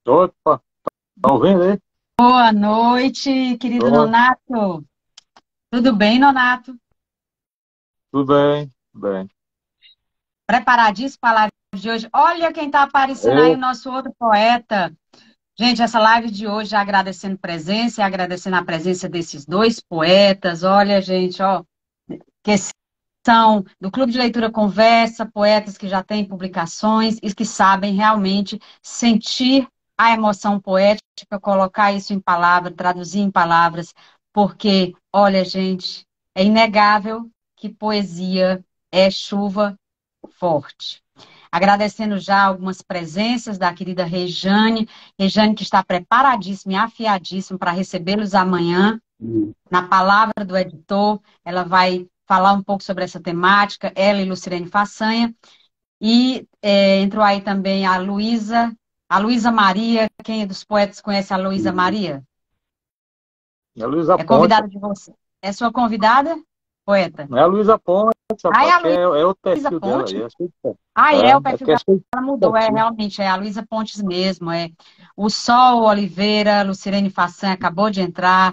Opa, tá ouvindo aí? Boa noite, querido Oi, Nonato. Tudo bem, Nonato? tudo bem, tudo bem. Preparadíssimo para a live de hoje? Olha quem está aparecendo aí, o Eu, nosso outro poeta. Gente, essa live de hoje, agradecendo presença e agradecendo a presença desses dois poetas. Olha, gente, ó, que são do Clube de Leitura Conversa, poetas que já têm publicações e que sabem realmente sentir a emoção poética, colocar isso em palavras, traduzir em palavras, porque, olha, gente, é inegável que poesia é chuva forte. Agradecendo já algumas presenças da querida Rejane, Rejane que está preparadíssima e afiadíssima para recebê-los amanhã na palavra do editor, ela vai falar um pouco sobre essa temática, ela e Lucirene Façanha, e entrou aí também a Luísa Maria, quem é dos poetas conhece a Luísa Maria? é a Luísa É Ponte, convidada de você. É sua convidada, poeta? não é a Luísa Ponte, Ah, é rapaz, a que é outro Luísa perfil dela aí. Ponte? Acho que Ah, o é perfil porque dela acho que é mudou, perfil. realmente, é a Luísa Pontes mesmo, o Sol Oliveira, Lucirene Façanha acabou de entrar,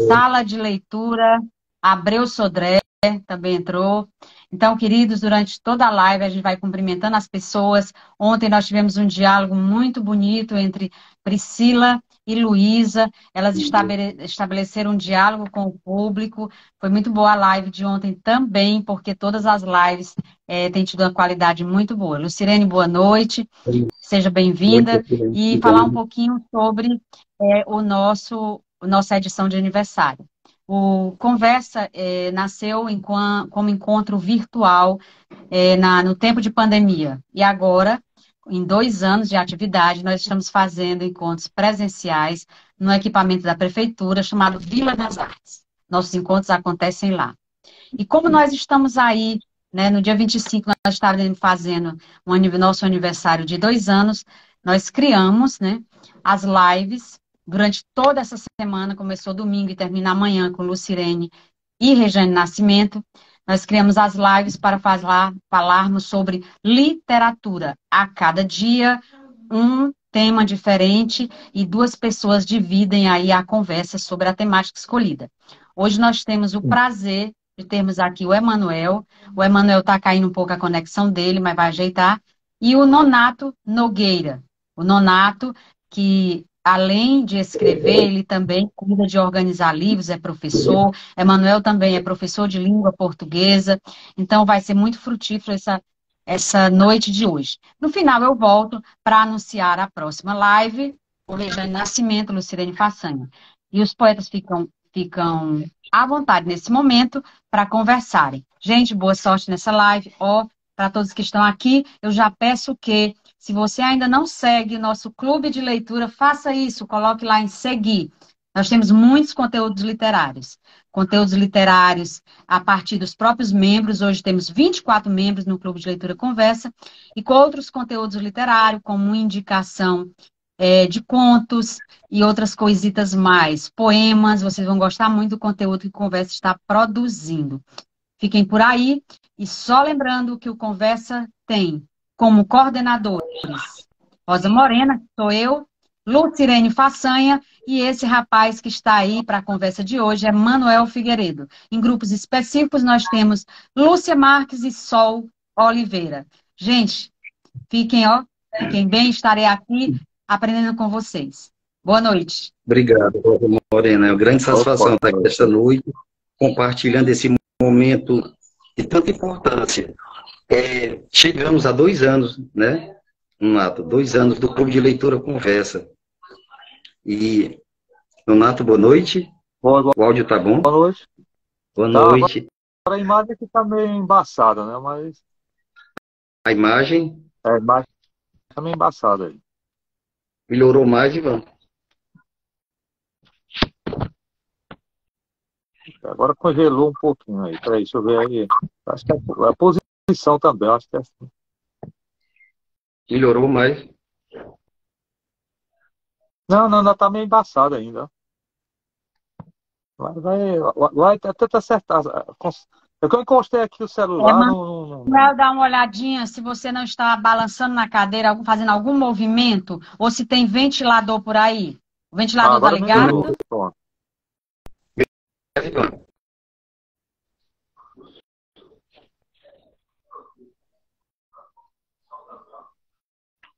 Sala de Leitura, Abreu Sodré também entrou. Então, queridos, durante toda a live a gente vai cumprimentando as pessoas. Ontem nós tivemos um diálogo muito bonito entre Priscila e Luísa, elas estabeleceram um diálogo com o público. Foi muito boa a live de ontem também, porque todas as lives tem tido uma qualidade muito boa. Lucirene, boa noite, seja bem-vinda e falar um pouquinho sobre nossa edição de aniversário. O Conversa nasceu como encontro virtual no tempo de pandemia e agora, em 2 anos de atividade, nós estamos fazendo encontros presenciais no equipamento da prefeitura chamado Vila das Artes. Nossos encontros acontecem lá. E como nós estamos aí, né, no dia 25, nós estávamos fazendo nosso aniversário de 2 anos, nós criamos, né, as lives durante toda essa semana, começou domingo e termina amanhã com Lucirene e Regiane Nascimento. Nós criamos as lives para falarmos sobre literatura. A cada dia, um tema diferente e duas pessoas dividem aí a conversa sobre a temática escolhida. Hoje nós temos o prazer de termos aqui o Emanuel. O Emanuel está caindo um pouco a conexão dele, mas vai ajeitar. E o Nonato Nogueira. O Nonato, que além de escrever, ele também cuida de organizar livros, é professor. Emanuel também é professor de língua portuguesa. Então vai ser muito frutífero essa noite de hoje. No final eu volto para anunciar a próxima live, o Rejane Nascimento, Lucirene Façanha. E os poetas ficam à vontade nesse momento para conversarem. Gente, boa sorte nessa live. Ó, para todos que estão aqui, eu já peço que, se você ainda não segue o nosso clube de leitura, faça isso, coloque lá em seguir. Nós temos muitos conteúdos literários. Conteúdos literários a partir dos próprios membros. Hoje temos 24 membros no Clube de Leitura Conversa. E com outros conteúdos literários, como indicação de contos e outras coisitas mais. Poemas, vocês vão gostar muito do conteúdo que o Conversa está produzindo. Fiquem por aí. E só lembrando que o Conversa tem como coordenadores Rosa Morena, que sou eu, Lucirene Façanha, e esse rapaz que está aí para a conversa de hoje é Manuel Figueiredo. Em grupos específicos, nós temos Lúcia Marques e Sol Oliveira. Gente, fiquem bem, estarei aqui aprendendo com vocês. Boa noite. Obrigado, Morena. É uma grande Opa, satisfação estar aqui esta noite, compartilhando esse momento de tanta importância. Chegamos a 2 anos, né, Nonato? 2 anos do Clube de Leitura Conversa. E, Nonato, boa noite. boa, O áudio tá bom? boa noite. Boa Tá, agora noite. a imagem aqui tá meio embaçada, né? Mas A imagem a imagem tá meio embaçada aí. melhorou mais, Ivan? Agora congelou um pouquinho aí. Peraí, deixa eu ver aí. Acho que é a posição também, acho que é assim. Melhorou mais. Não, não, ainda tá meio embaçado ainda. Vai até acertar. Eu que eu encostei aqui o celular, Manuel, dá uma olhadinha se você não está balançando na cadeira, fazendo algum movimento, ou se tem ventilador por aí. O ventilador está agora ligado? melhorou. Pronto.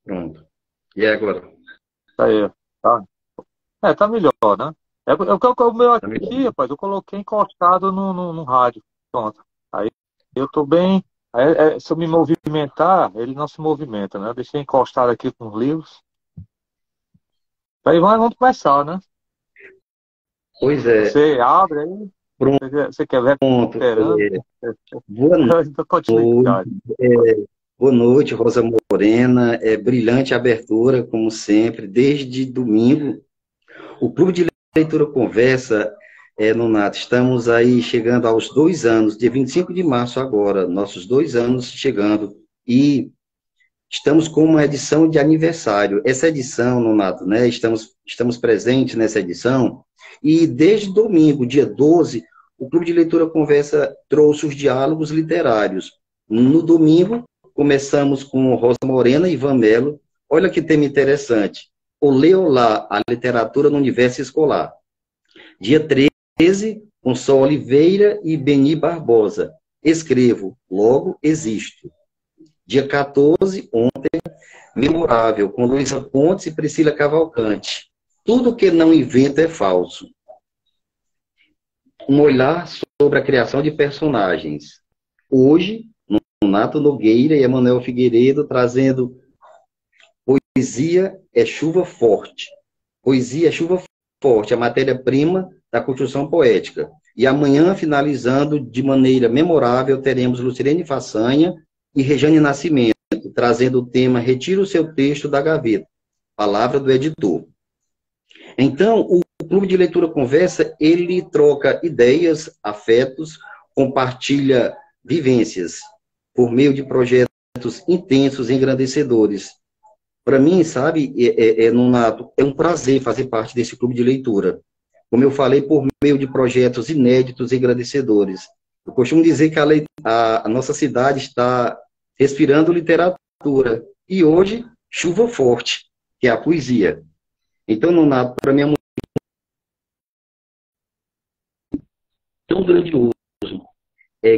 Pronto. E agora? Tá aí, tá. Tá melhor, né? O meu Tá aqui, melhor. rapaz, eu coloquei encostado no rádio. Pronto. Aí eu tô bem. Se eu me movimentar, ele não se movimenta, né? Eu deixei encostado aqui com os livros. Aí vamos começar, né? Pois é. Você abre aí, você quer ver Pronto. recuperando. Boa Então, noite. continuidade. Boa noite, Rosa Morena. Brilhante abertura, como sempre, desde domingo. O Clube de Leitura Conversa, Nonato, estamos aí chegando aos 2 anos, dia 25 de março agora, nossos 2 anos chegando, e estamos com uma edição de aniversário. Essa edição, Nonato, né, estamos presentes nessa edição, e desde domingo, dia 12, o Clube de Leitura Conversa trouxe os diálogos literários. No domingo, começamos com Rosa Morena e Ivan Melo. Olha que tema interessante. Olê Olá, a literatura no universo escolar. Dia 13, com Sol Oliveira e Beni Barbosa. Escrevo, logo existo. Dia 14, ontem, Memorável, com Luísa Pontes e Priscila Cavalcante. Tudo que não invento é falso. Um olhar sobre a criação de personagens. Hoje, Nato Nogueira e Emanuel Figueiredo trazendo Poesia é chuva forte. Poesia é chuva forte, a matéria-prima da construção poética. E amanhã, finalizando de maneira memorável, teremos Lucilene Façanha e Rejane Nascimento, trazendo o tema Retira o seu texto da gaveta. Palavra do editor. Então, o Clube de Leitura Conversa, ele troca ideias, afetos, compartilha vivências, por meio de projetos intensos e engrandecedores. Para mim, sabe, Nonato, é um prazer fazer parte desse clube de leitura. Como eu falei, por meio de projetos inéditos e engrandecedores. Eu costumo dizer que a nossa cidade está respirando literatura. E hoje, chuva forte, que é a poesia. Então, Nonato, para mim é tão grandioso,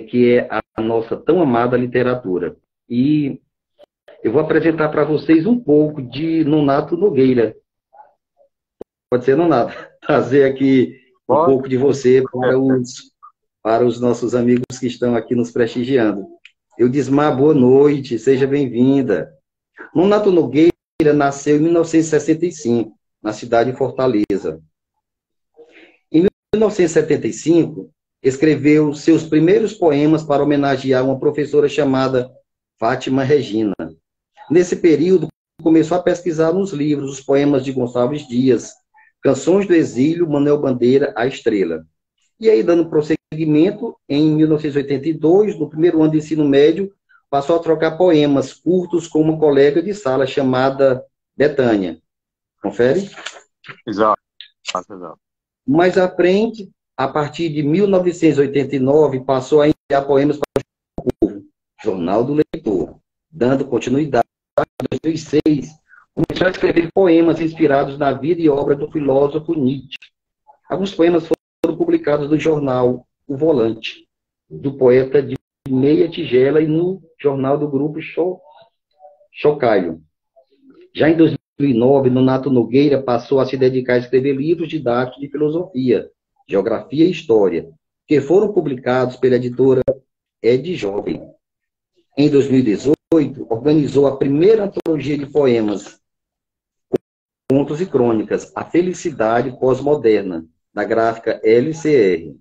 que é a nossa tão amada literatura. E eu vou apresentar para vocês um pouco de Nonato Nogueira. Pode ser, Nonato? Trazer aqui um pouco de você para os nossos amigos que estão aqui nos prestigiando. Eudismar, boa noite, seja bem-vinda. Nonato Nogueira nasceu em 1965, na cidade de Fortaleza. Em 1975, escreveu seus primeiros poemas para homenagear uma professora chamada Fátima Regina. Nesse período, começou a pesquisar nos livros os poemas de Gonçalves Dias, Canções do Exílio, Manuel Bandeira, A Estrela. E aí, dando prosseguimento, em 1982, no primeiro ano de ensino médio, passou a trocar poemas curtos com uma colega de sala chamada Betânia. Confere? Exato. Mais à frente, a partir de 1989, passou a enviar poemas para o Povo, Jornal do Leitor, dando continuidade. Em 2006, começou a escrever poemas inspirados na vida e obra do filósofo Nietzsche. Alguns poemas foram publicados no jornal O Volante, do poeta de Meia Tigela, e no jornal do grupo Chocalho. Já em 2009, Nonato Nogueira passou a se dedicar a escrever livros didáticos de filosofia, geografia e história, que foram publicados pela editora Ed Jovem. Em 2018, organizou a primeira antologia de poemas, Contos e Crônicas, A Felicidade Pós-Moderna, da gráfica LCR. Em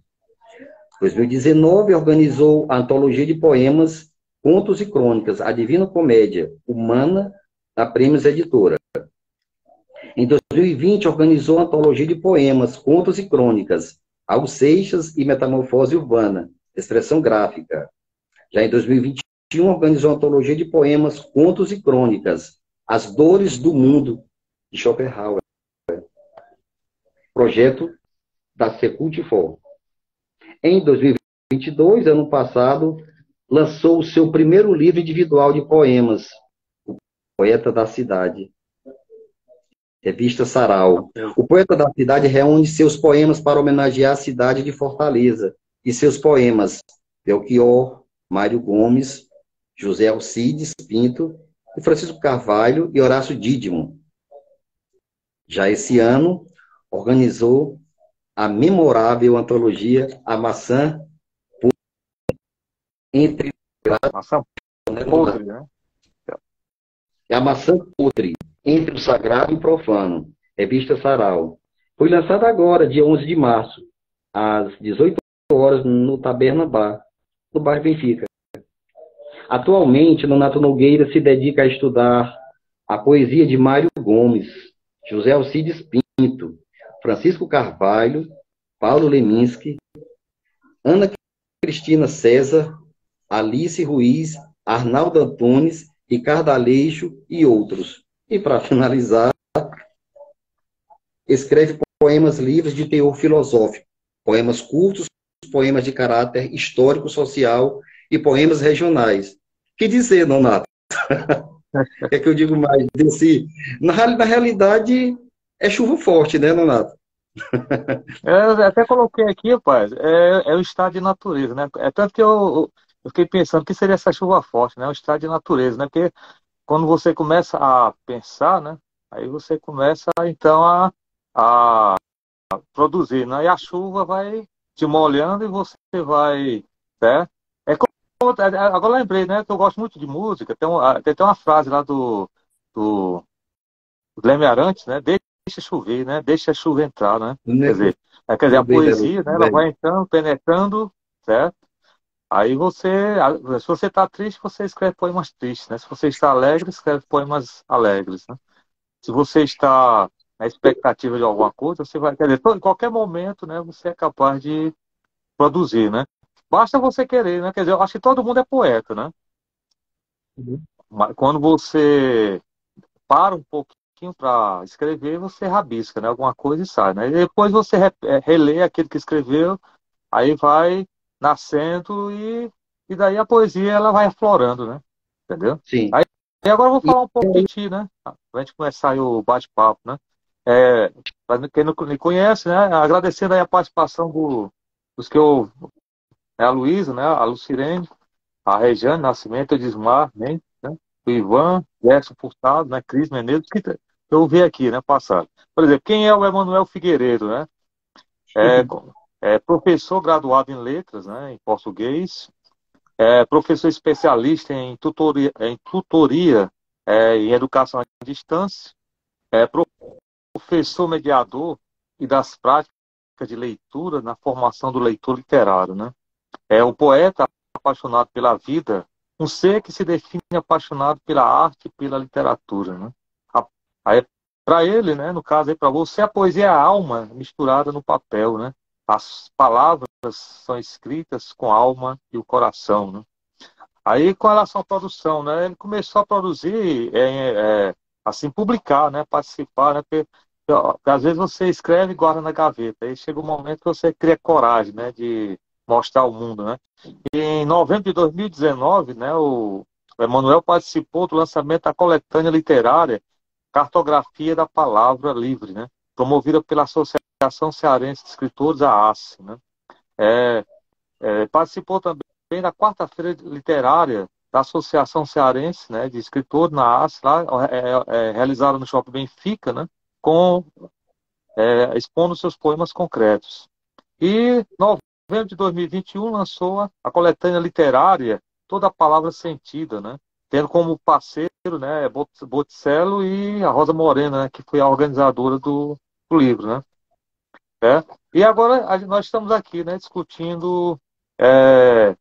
2019, organizou a antologia de poemas Contos e Crônicas, A Divina Comédia, Humana, da Prêmios Editora. Em 2020, organizou a antologia de poemas Contos e Crônicas, Raul Seixas e Metamorfose Urbana, Expressão Gráfica. Já em 2021, organizou a antologia de poemas Contos e Crônicas, As Dores do Mundo, de Schopenhauer. projeto da Secult-For. Em 2022, ano passado, lançou o seu primeiro livro individual de poemas, O Poeta da Cidade, revista Sarau. O Poeta da Cidade reúne seus poemas para homenagear a cidade de Fortaleza, e seus poemas Belchior, Mário Gomes, José Alcides Pinto, e Francisco Carvalho e Horácio Dídimo. Já esse ano, organizou a memorável antologia A Maçã entre Maçã podre, né? A Maçã Podre, entre o sagrado e o profano, revista Sarau. Foi lançada agora, dia 11 de março, às 18 horas, no Taberna Bar, no bairro Benfica. Atualmente, Nonato Nogueira se dedica a estudar a poesia de Mário Gomes, José Alcides Pinto, Francisco Carvalho, Paulo Leminski, Ana Cristina César, Alice Ruiz, Arnaldo Antunes, Ricardo Aleixo e outros. E, para finalizar, escreve poemas livres de teor filosófico, poemas curtos, poemas de caráter histórico-social e poemas regionais. Que dizer, Nonato? O que é que eu digo mais desse? Na realidade, é chuva forte, né, Nonato? Eu até coloquei aqui, rapaz, é o estado de natureza, né? É tanto que eu fiquei pensando que seria essa chuva forte, né? O estado de natureza, né? Porque quando você começa a pensar, né? Aí você começa, então, a produzir, né? E a chuva vai te molhando e você vai, né? É como, agora eu lembrei, né? Que eu gosto muito de música. Tem uma frase lá do Leme Arantes, né? Deixa chover, né? Deixa a chuva entrar, né? Quer dizer, a Lembrei poesia, né? Ela vai entrando, penetrando, certo? Aí se você está triste, você escreve poemas tristes, né? Se você está alegre, escreve poemas alegres, né? Se você está na expectativa de alguma coisa, você vai, quer dizer, em qualquer momento, né? Você é capaz de produzir, né? Basta você querer, né? Quer dizer, eu acho que todo mundo é poeta, né? Mas quando você para um pouquinho para escrever, você rabisca, né? Alguma coisa e sai, né? E depois você relê aquilo que escreveu, aí vai nascendo e daí a poesia ela vai aflorando, né? Entendeu? Sim. Aí e agora eu vou falar um pouco de ti, né? Pra gente começar aí o bate-papo, né? Para quem não me conhece, né? Agradecendo aí a participação dos que eu, a Luísa, né? A Lucirene, a Rejane Nascimento, o Edismar, né? O Ivan, Gerson Furtado, né? Cris Menezes, que eu vi aqui, né? Passado. Por exemplo, quem é o Emanuel Figueiredo, né? É, é professor graduado em letras, né? Em português, professor especialista em tutoria em educação à distância, é professor mediador e das práticas de leitura na formação do leitor literário, né? É o poeta apaixonado pela vida, um ser que se define apaixonado pela arte e pela literatura, né? Aí, para ele, né, no caso aí para você, a poesia é a alma misturada no papel, né? As palavras são escritas com a alma e o coração, né? Aí, com relação à produção, né, ele começou a produzir, assim, publicar, né, participar, né, porque às vezes você escreve e guarda na gaveta, aí chega um momento que você cria coragem, né, de mostrar ao mundo, né. E em novembro de 2019, né, o Emanuel participou do lançamento da coletânea literária Cartografia da Palavra Livre, né, promovida pela Associação Cearense de Escritores, a ACE, né. É, participou também da quarta-feira literária da Associação Cearense, né, de Escritores, na ACE, lá, realizada no Shopping Benfica, né, expondo seus poemas concretos. E em novembro de 2021 lançou a coletânea literária Toda a Palavra Sentida, né, tendo como parceiro, né, Botticello e a Rosa Morena, né, que foi a organizadora do livro, né. E agora nós estamos aqui, né, discutindo. é,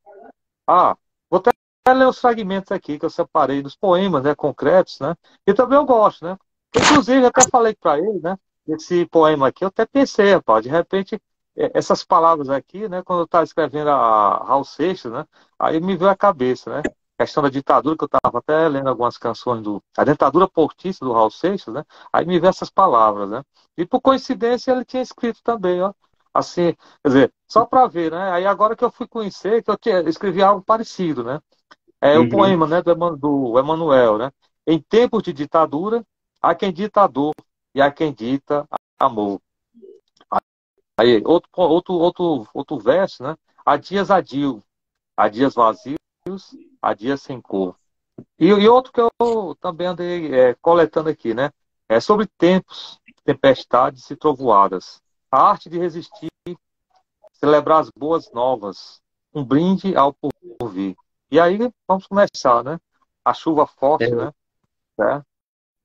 Vou até ler os fragmentos aqui que eu separei dos poemas, né, concretos, né? E também eu gosto, né? Inclusive, eu até falei para ele, né? Esse poema aqui, eu até pensei, rapaz, de repente, essas palavras aqui, né? Quando eu estava escrevendo a Raul Seixas, né? Aí me veio à cabeça, né? questão da ditadura, que eu estava até lendo algumas canções a ditadura portista do Raul Seixas, né? Aí me veio essas palavras, né? E por coincidência ele tinha escrito também, ó. Assim, quer dizer, só para ver, né? Aí agora que eu fui conhecer, que escrevi algo parecido, né? É o Uhum. poema, né, do Emanuel, né? Em tempos de ditadura, há quem dita dor e há quem dita amor. Aí, outro verso, né? Há dias adio, há dias vazios, há dias sem cor. E outro que eu também andei coletando aqui, né? É sobre tempos, tempestades e trovoadas. A arte de resistir, celebrar as boas novas. Um brinde ao porvir. E aí, vamos começar, né? A chuva forte, É, né? É.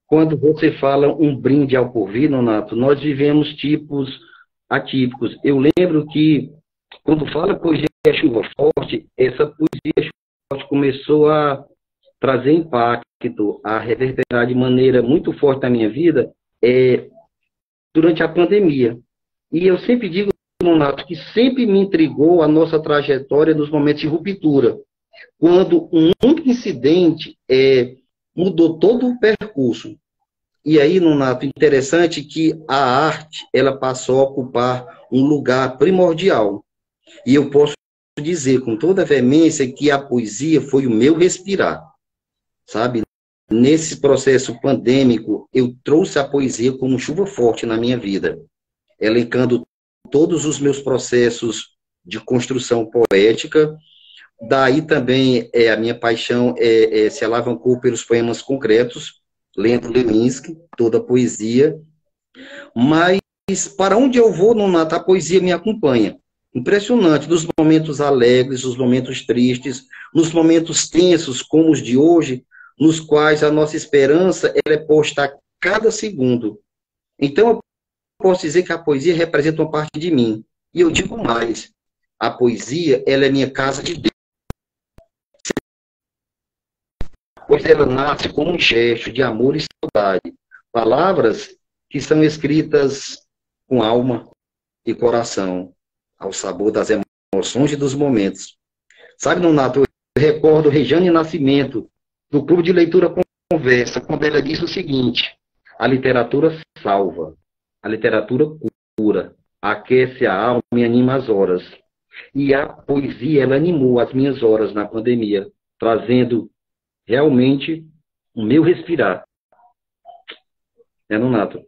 quando você fala um brinde ao porvir, Nonato, nós vivemos tipos atípicos. Eu lembro que, quando fala poesia chuva forte, essa poesia chuva forte começou a trazer impacto, a reverberar de maneira muito forte na minha vida, durante a pandemia. E eu sempre digo, Nonato, que sempre me intrigou a nossa trajetória nos momentos de ruptura, quando um único incidente mudou todo o percurso. E aí, Nonato, interessante que a arte ela passou a ocupar um lugar primordial. E eu posso dizer com toda veemência que a poesia foi o meu respirar, sabe? Nesse processo pandêmico, eu trouxe a poesia como chuva forte na minha vida, elencando todos os meus processos de construção poética. Daí também a minha paixão se alavancou pelos poemas concretos, lendo Leminski, toda a poesia. Mas para onde eu vou, Nonato, a poesia me acompanha. Impressionante, nos momentos alegres, nos momentos tristes, nos momentos tensos, como os de hoje, nos quais a nossa esperança ela é posta a cada segundo. Então, eu posso dizer que a poesia representa uma parte de mim. E eu digo mais, a poesia ela é minha casa de Deus, pois ela nasce como um gesto de amor e saudade. Palavras que são escritas com alma e coração, ao sabor das emoções e dos momentos. Sabe, Nonato, eu recordo Regiane Nascimento, do Clube de Leitura Conversa, quando ela disse o seguinte: a literatura salva, a literatura cura, aquece a alma e anima as horas. E a poesia, ela animou as minhas horas na pandemia, trazendo realmente o meu respirar, né, Nonato?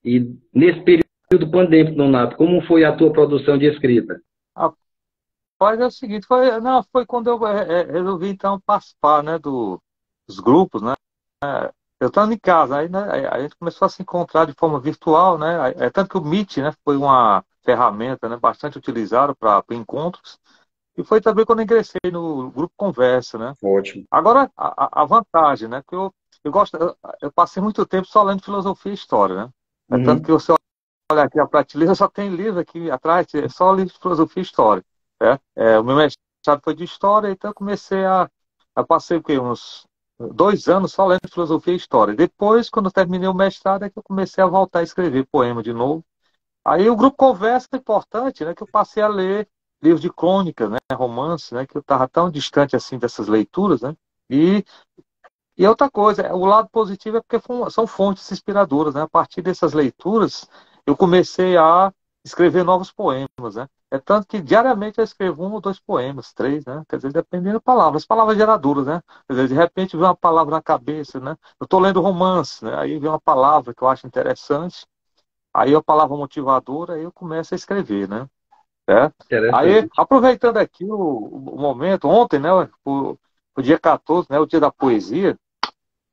E nesse período pandêmico, Nonato, como foi a tua produção de escrita? Rapaz, é o seguinte, foi quando eu resolvi então participar, né, dos grupos, né? Eu estava em casa, aí, né, aí a gente começou a se encontrar de forma virtual, né? Tanto que o Meet, né, foi uma ferramenta, né, bastante utilizada para encontros. E foi também quando eu ingressei no grupo Conversa, né? Ótimo. Agora, a vantagem, né? Que eu gosto, eu passei muito tempo só lendo filosofia e história, né? É tanto que Uhum. você olha aqui a prateleira, só tem livro aqui atrás, é só livro de filosofia e história. Né? O meu mestrado foi de história, então eu comecei a passei o quê? Uns 2 anos só lendo filosofia e história. Depois, quando eu terminei o mestrado, é que eu comecei a voltar a escrever poema de novo. Aí o grupo Conversa é importante, né? Que eu passei a ler livros de crônicas, né? Romances, né? Que eu estava tão distante assim dessas leituras, né? E, e outra coisa, o lado positivo é porque são fontes inspiradoras, né? A partir dessas leituras, eu comecei a escrever novos poemas, né? É tanto que diariamente eu escrevo 1 ou 2 poemas, 3, né? Quer dizer, dependendo da palavra, as palavras geradoras, né? Quer dizer, de repente vem uma palavra na cabeça, né? Eu estou lendo romance, né? Aí vem uma palavra que eu acho interessante, aí a palavra motivadora, aí eu começo a escrever, né? Aí, Interessante. aproveitando aqui o momento, ontem, né? O dia 14, né? O dia da poesia.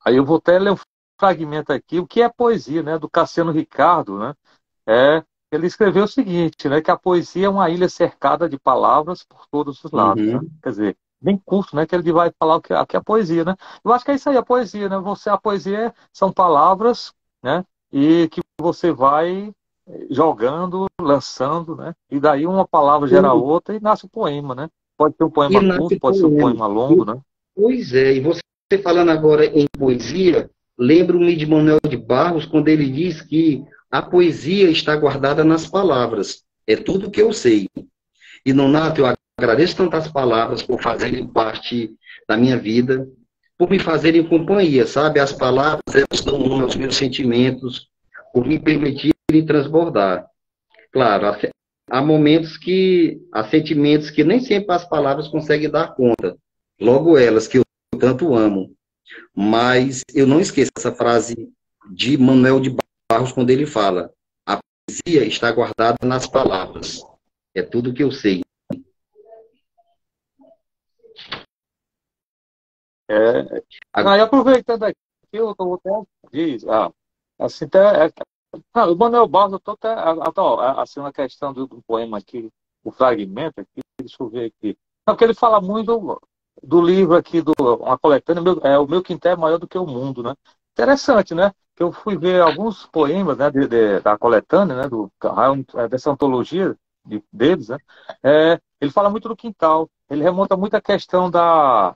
Aí eu vou até ler um fragmento aqui, o que é poesia, né? Do Cassiano Ricardo, né? Ele escreveu o seguinte, né? Que a poesia é uma ilha cercada de palavras por todos os lados, né? Uhum. Quer dizer, bem curto, né? Que ele vai falar o que é a poesia, né? Eu acho que é isso aí, a poesia, né? A poesia são palavras, né? E que você vai jogando, lançando, né? E daí uma palavra gera outra e nasce um poema, né? Pode ser um E poema curto, nasce pode ser um poema. poema longo, né? Pois é, e você falando agora em poesia, lembro-me de Manuel de Barros, quando ele diz que a poesia está guardada nas palavras. É tudo que eu sei. E, Nonato, eu agradeço tantas palavras por fazerem parte da minha vida, por me fazerem companhia, sabe? As palavras, elas dão nome aos meus sentimentos, por me permitirem transbordar. Claro, há momentos há sentimentos que nem sempre as palavras conseguem dar conta. Logo elas, que eu tanto amo. Mas eu não esqueço essa frase de Manuel de Barros, quando ele fala: a poesia está guardada nas palavras. É tudo que eu sei. É, aí, aproveitando aqui, eu tô até diz, assim, o Manuel Barros, eu tô até, ó, assim, uma questão do poema aqui, o fragmento aqui, deixa eu ver aqui. Não, porque ele fala muito do livro aqui, uma coletânea, o meu quintal é maior do que o mundo, né? Interessante, né? Que eu fui ver alguns poemas, né, da coletânea, né, dessa antologia deles, né? Ele fala muito do quintal, ele remonta muito a questão da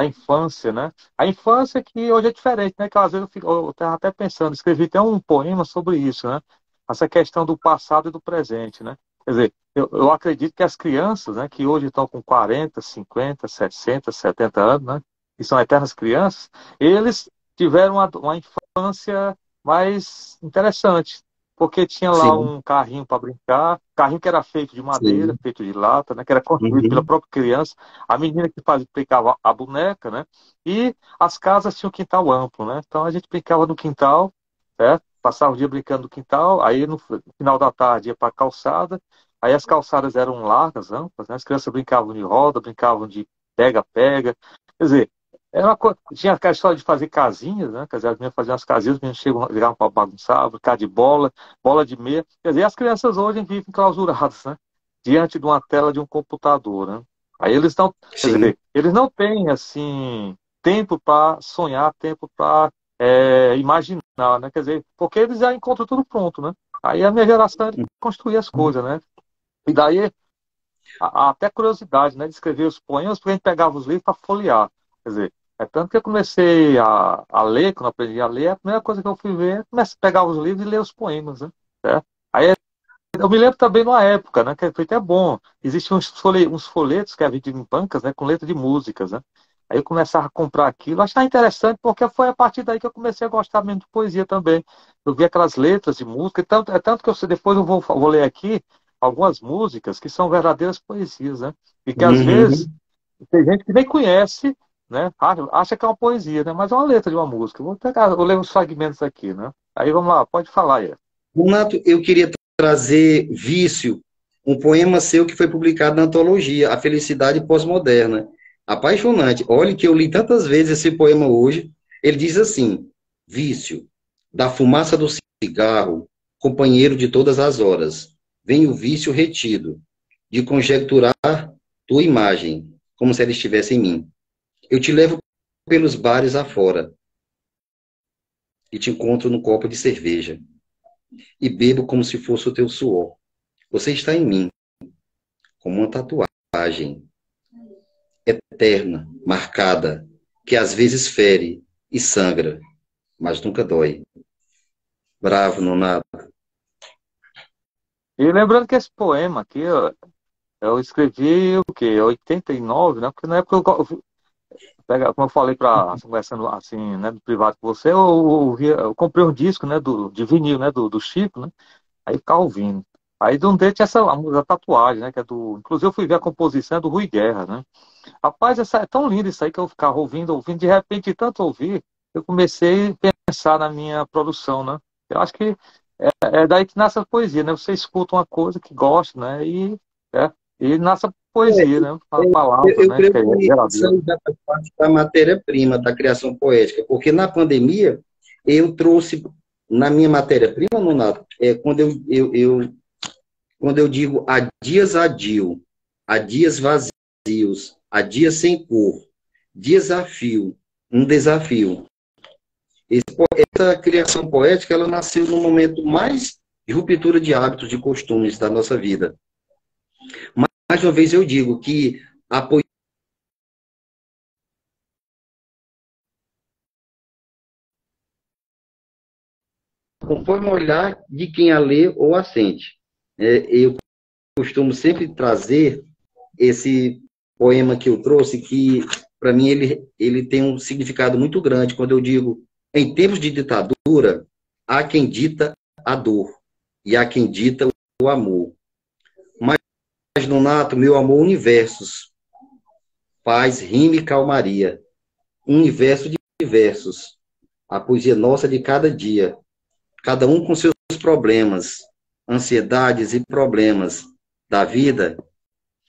infância, né? A infância que hoje é diferente, né? Que às vezes eu estava até pensando, escrevi até um poema sobre isso, né? Essa questão do passado e do presente, né? Quer dizer, eu acredito que as crianças, né, que hoje estão com 40, 50, 60, 70 anos, né, que são eternas crianças, eles tiveram uma infância mais interessante, porque tinha lá Sim, um carrinho para brincar, carrinho que era feito de madeira, sim. feito de lata, né, que era construído pela Uhum, própria criança, a menina que fazia, brincava a boneca, né, e as casas tinham quintal amplo, né, então a gente brincava no quintal, certo? Passava o dia brincando no quintal, aí no final da tarde ia para a calçada, aí as calçadas eram largas, amplas, né? As crianças brincavam de roda, brincavam de pega-pega. Quer dizer, tinha aquela história de fazer casinhas, né? Quer dizer, as meninas faziam as casinhas, os meninos chegavam para bagunçar, brincar de bola, bola de meia. Quer dizer, as crianças hoje vivem clausuradas, né? Diante de uma tela de um computador, né? Aí eles não, quer sim, dizer, eles não têm, assim, tempo para sonhar, tempo para imaginar, né? Quer dizer, porque eles já encontram tudo pronto, né? Aí a minha geração é de construir as coisas, né? E daí, até curiosidade, né, de escrever os poemas, porque a gente pegava os livros para folhear. Quer dizer, é tanto que eu comecei a ler, quando eu aprendi a ler, a primeira coisa que eu fui ver, comecei a pegar os livros e ler os poemas, né? Certo? Aí eu me lembro também numa época, né, que foi até bom, existiam uns folhetos que eram vendidos em bancas, né, com letra de músicas, né? Aí eu começava a comprar aquilo, achava interessante, porque foi a partir daí que eu comecei a gostar mesmo de poesia também. Eu vi aquelas letras de música, é tanto que depois eu vou ler aqui algumas músicas que são verdadeiras poesias, né? E que às vezes uhum. tem gente que nem conhece, né? Acha que é uma poesia, né? Mas é uma letra de uma música. Vou ler uns fragmentos aqui, né? Aí vamos lá, pode falar aí. Renato, eu queria trazer Vício, um poema seu que foi publicado na antologia A Felicidade Pós-Moderna. Apaixonante. Olha que eu li tantas vezes esse poema hoje. Ele diz assim: Vício, da fumaça do cigarro, companheiro de todas as horas, vem o vício retido, de conjecturar tua imagem, como se ela estivesse em mim. Eu te levo pelos bares afora e te encontro no copo de cerveja e bebo como se fosse o teu suor. Você está em mim, como uma tatuagem eterna, marcada, que às vezes fere e sangra, mas nunca dói. Bravo, Nonato. E lembrando que esse poema aqui, eu escrevi o quê? 89, né? Porque na época como eu falei para conversando assim, né, no privado com você, eu comprei um disco, né, de vinil, né, do Chico, né? Aí ficava ouvindo. Aí de um deles tinha a tatuagem, né? Que é inclusive eu fui ver a composição é do Rui Guerra, né? Rapaz, é tão lindo isso aí que eu ficava ouvindo, de repente, de tanto ouvir, eu comecei a pensar na minha produção, né? Eu acho que é daí que nasce a poesia, né? Você escuta uma coisa que gosta, né? E nasce a poesia, né? A palavra, Eu né? creio Que é que isso verdadeira. aí já faz parte da matéria-prima da criação poética, porque na pandemia eu trouxe na minha matéria-prima, Nonato, quando eu digo há dias vazios, há dias sem cor, desafio, um desafio. Essa criação poética, ela nasceu no momento mais de ruptura de hábitos, de costumes da nossa vida. Mais uma vez eu digo que a poesia conforme o olhar de quem a lê ou a sente. Eu costumo sempre trazer esse poema que eu trouxe, que para mim, ele tem um significado muito grande. Quando eu digo, em tempos de ditadura, há quem dita a dor e há quem dita o amor. Mas, Nonato, meu amor, universos, paz, rima e calmaria. Um universo de versos. A poesia nossa de cada dia. Cada um com seus problemas, ansiedades e problemas da vida.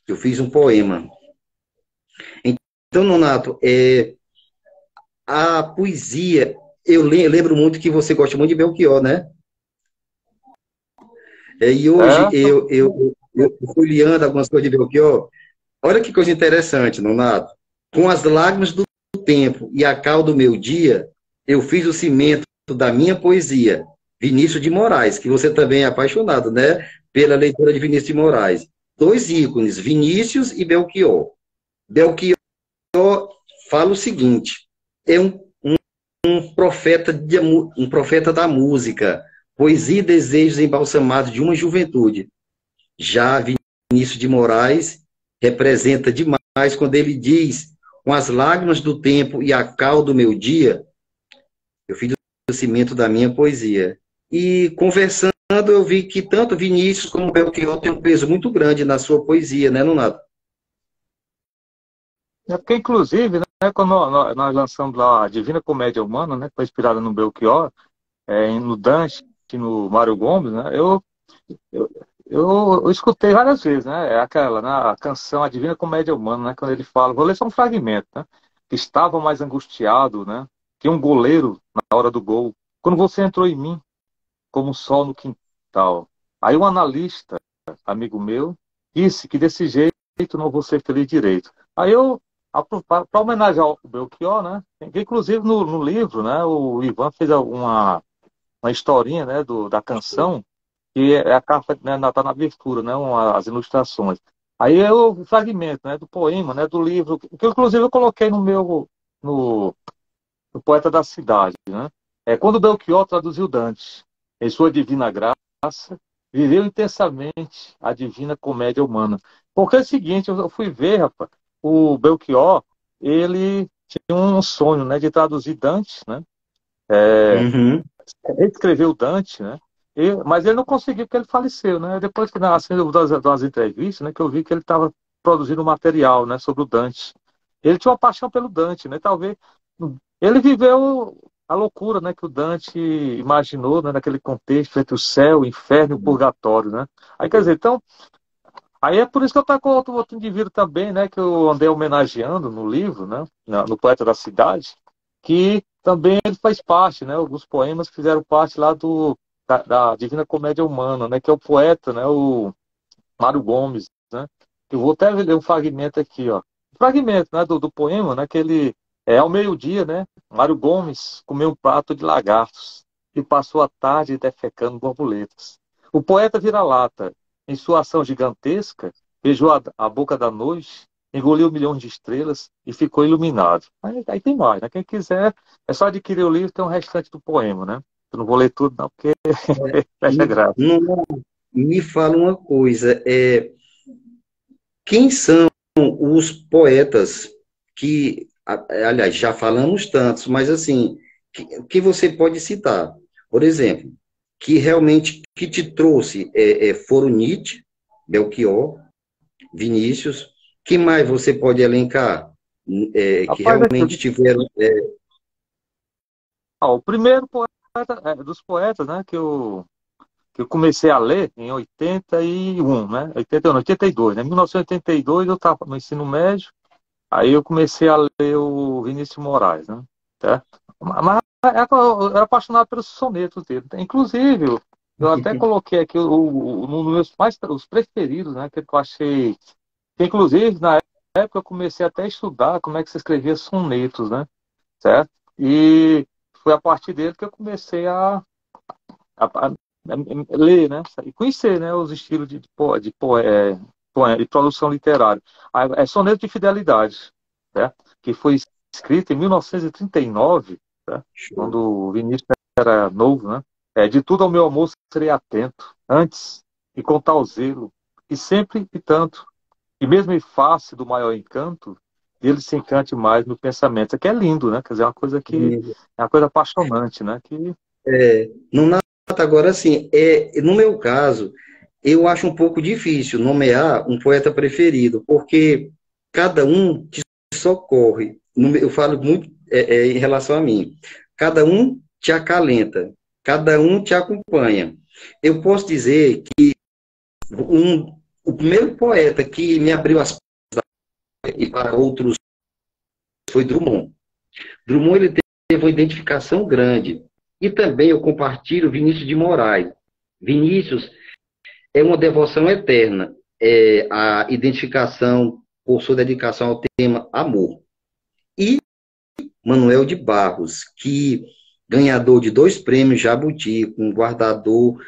Eu fiz um poema. Então, Nonato, a poesia, eu lembro muito que você gosta muito de Belchior, né? E hoje É, eu folheando algumas coisas de Belchior. Olha que coisa interessante, Nonato. Com as lágrimas do tempo e a cal do meu dia, eu fiz o cimento da minha poesia. Vinícius de Moraes, que você também é apaixonado, né? Pela leitura de Vinícius de Moraes. Dois ícones, Vinícius e Belchior. Belchior fala o seguinte: é um profeta da música, poesia e desejos embalsamados de uma juventude. Já Vinícius de Moraes representa demais quando ele diz: com as lágrimas do tempo e a cal do meu dia, eu fiz o cimento da minha poesia. E conversando, eu vi que tanto Vinícius como Belchior têm um peso muito grande na sua poesia, né, Nonato? é porque, inclusive, né, quando nós lançamos lá a Divina Comédia Humana, né, que foi inspirada no Belchior, no Dante, no Mário Gomes, né, eu, eu escutei várias vezes, né, aquela, né, a canção A Divina Comédia Humana, né, quando ele fala, vou ler só um fragmento, né, que estava mais angustiado, né, que um goleiro na hora do gol, quando você entrou em mim, como um sol no quintal. Aí um analista, amigo meu, disse que desse jeito não vou ser feliz direito. Aí eu, para homenagear o Belchior, né? Inclusive no livro, né? O Ivan fez uma historinha, né? Da canção, que é a capa, né? Tá na abertura, né? As ilustrações. Aí eu o fragmento, né? Do poema, né? Do livro, que inclusive eu coloquei no, no Poeta da Cidade, né? Quando Belchior traduziu Dante, em sua divina graça, viveu intensamente a divina comédia humana. Porque é o seguinte, eu fui ver, rapaz, o Belchior, ele tinha um sonho, né, de traduzir Dante, né? Uhum. Ele escreveu Dante, né? Mas ele não conseguiu porque ele faleceu, né? Depois que assim, das entrevistas, né, que eu vi que ele estava produzindo material, né, sobre o Dante. Ele tinha uma paixão pelo Dante, né? Talvez ele viveu a loucura, né, que o Dante imaginou, né, naquele contexto entre o céu, o inferno e o purgatório, né? Aí quer dizer, então, aí é por isso que eu estou com outro indivíduo também, né, que eu andei homenageando no livro, né, no Poeta da Cidade, que também ele faz parte, né, alguns poemas que fizeram parte lá da Divina Comédia Humana, né, que é o poeta, né, o Mário Gomes, né. Eu vou até ler um fragmento aqui, ó. Um fragmento, né, do poema, né, que ele ao meio-dia, né, Mário Gomes comeu um prato de lagartos e passou a tarde defecando borboletas. O poeta vira-lata, em sua ação gigantesca, beijou a boca da noite, engoliu milhões de estrelas e ficou iluminado. Aí tem mais, né? Quem quiser, é só adquirir o livro, tem o restante do poema, né? Eu não vou ler tudo, não, porque fecha graça. Não, me fala uma coisa, quem são os poetas que, aliás, já falamos tantos, mas assim, que você pode citar? Por exemplo, que realmente que te trouxe foram Nietzsche, Belchior, Vinícius, que mais você pode elencar que Rapaz, realmente tiveram o primeiro poeta, dos poetas, né, que eu comecei a ler em 81, né? 81, 82, né? 1982 eu estava no ensino médio, aí eu comecei a ler o Vinícius de Moraes, né? Certo? Mas eu era apaixonado pelos sonetos dele. Inclusive, eu até coloquei aqui um dos meus os preferidos, né? Que eu achei. Que, inclusive, na época eu comecei até a estudar como é que se escrevia sonetos, né? Certo? E foi a partir dele que eu comecei a ler, né? E conhecer, né? Os estilos de produção literária. É Soneto de Fidelidade, né? Que foi escrito em 1939, né? Quando o Vinícius era novo, né? De tudo ao meu amor serei atento, antes e com tal zelo, e sempre e tanto, e mesmo em face do maior encanto, ele se encante mais no pensamento. Que é lindo, né? Quer dizer, é uma coisa que é uma coisa apaixonante, né? Que... Não nada agora assim, no meu caso, eu acho um pouco difícil nomear um poeta preferido, porque cada um te socorre. Eu falo muito em relação a mim. Cada um te acalenta, cada um te acompanha. Eu posso dizer que o primeiro poeta que me abriu as portas e para outros foi Drummond. Drummond ele teve uma identificação grande. E também eu compartilho Vinícius de Moraes. Vinícius é uma devoção eterna, a identificação por sua dedicação ao tema amor. E Manuel de Barros, que ganhador de 2 prêmios Jabuti, com o Guardador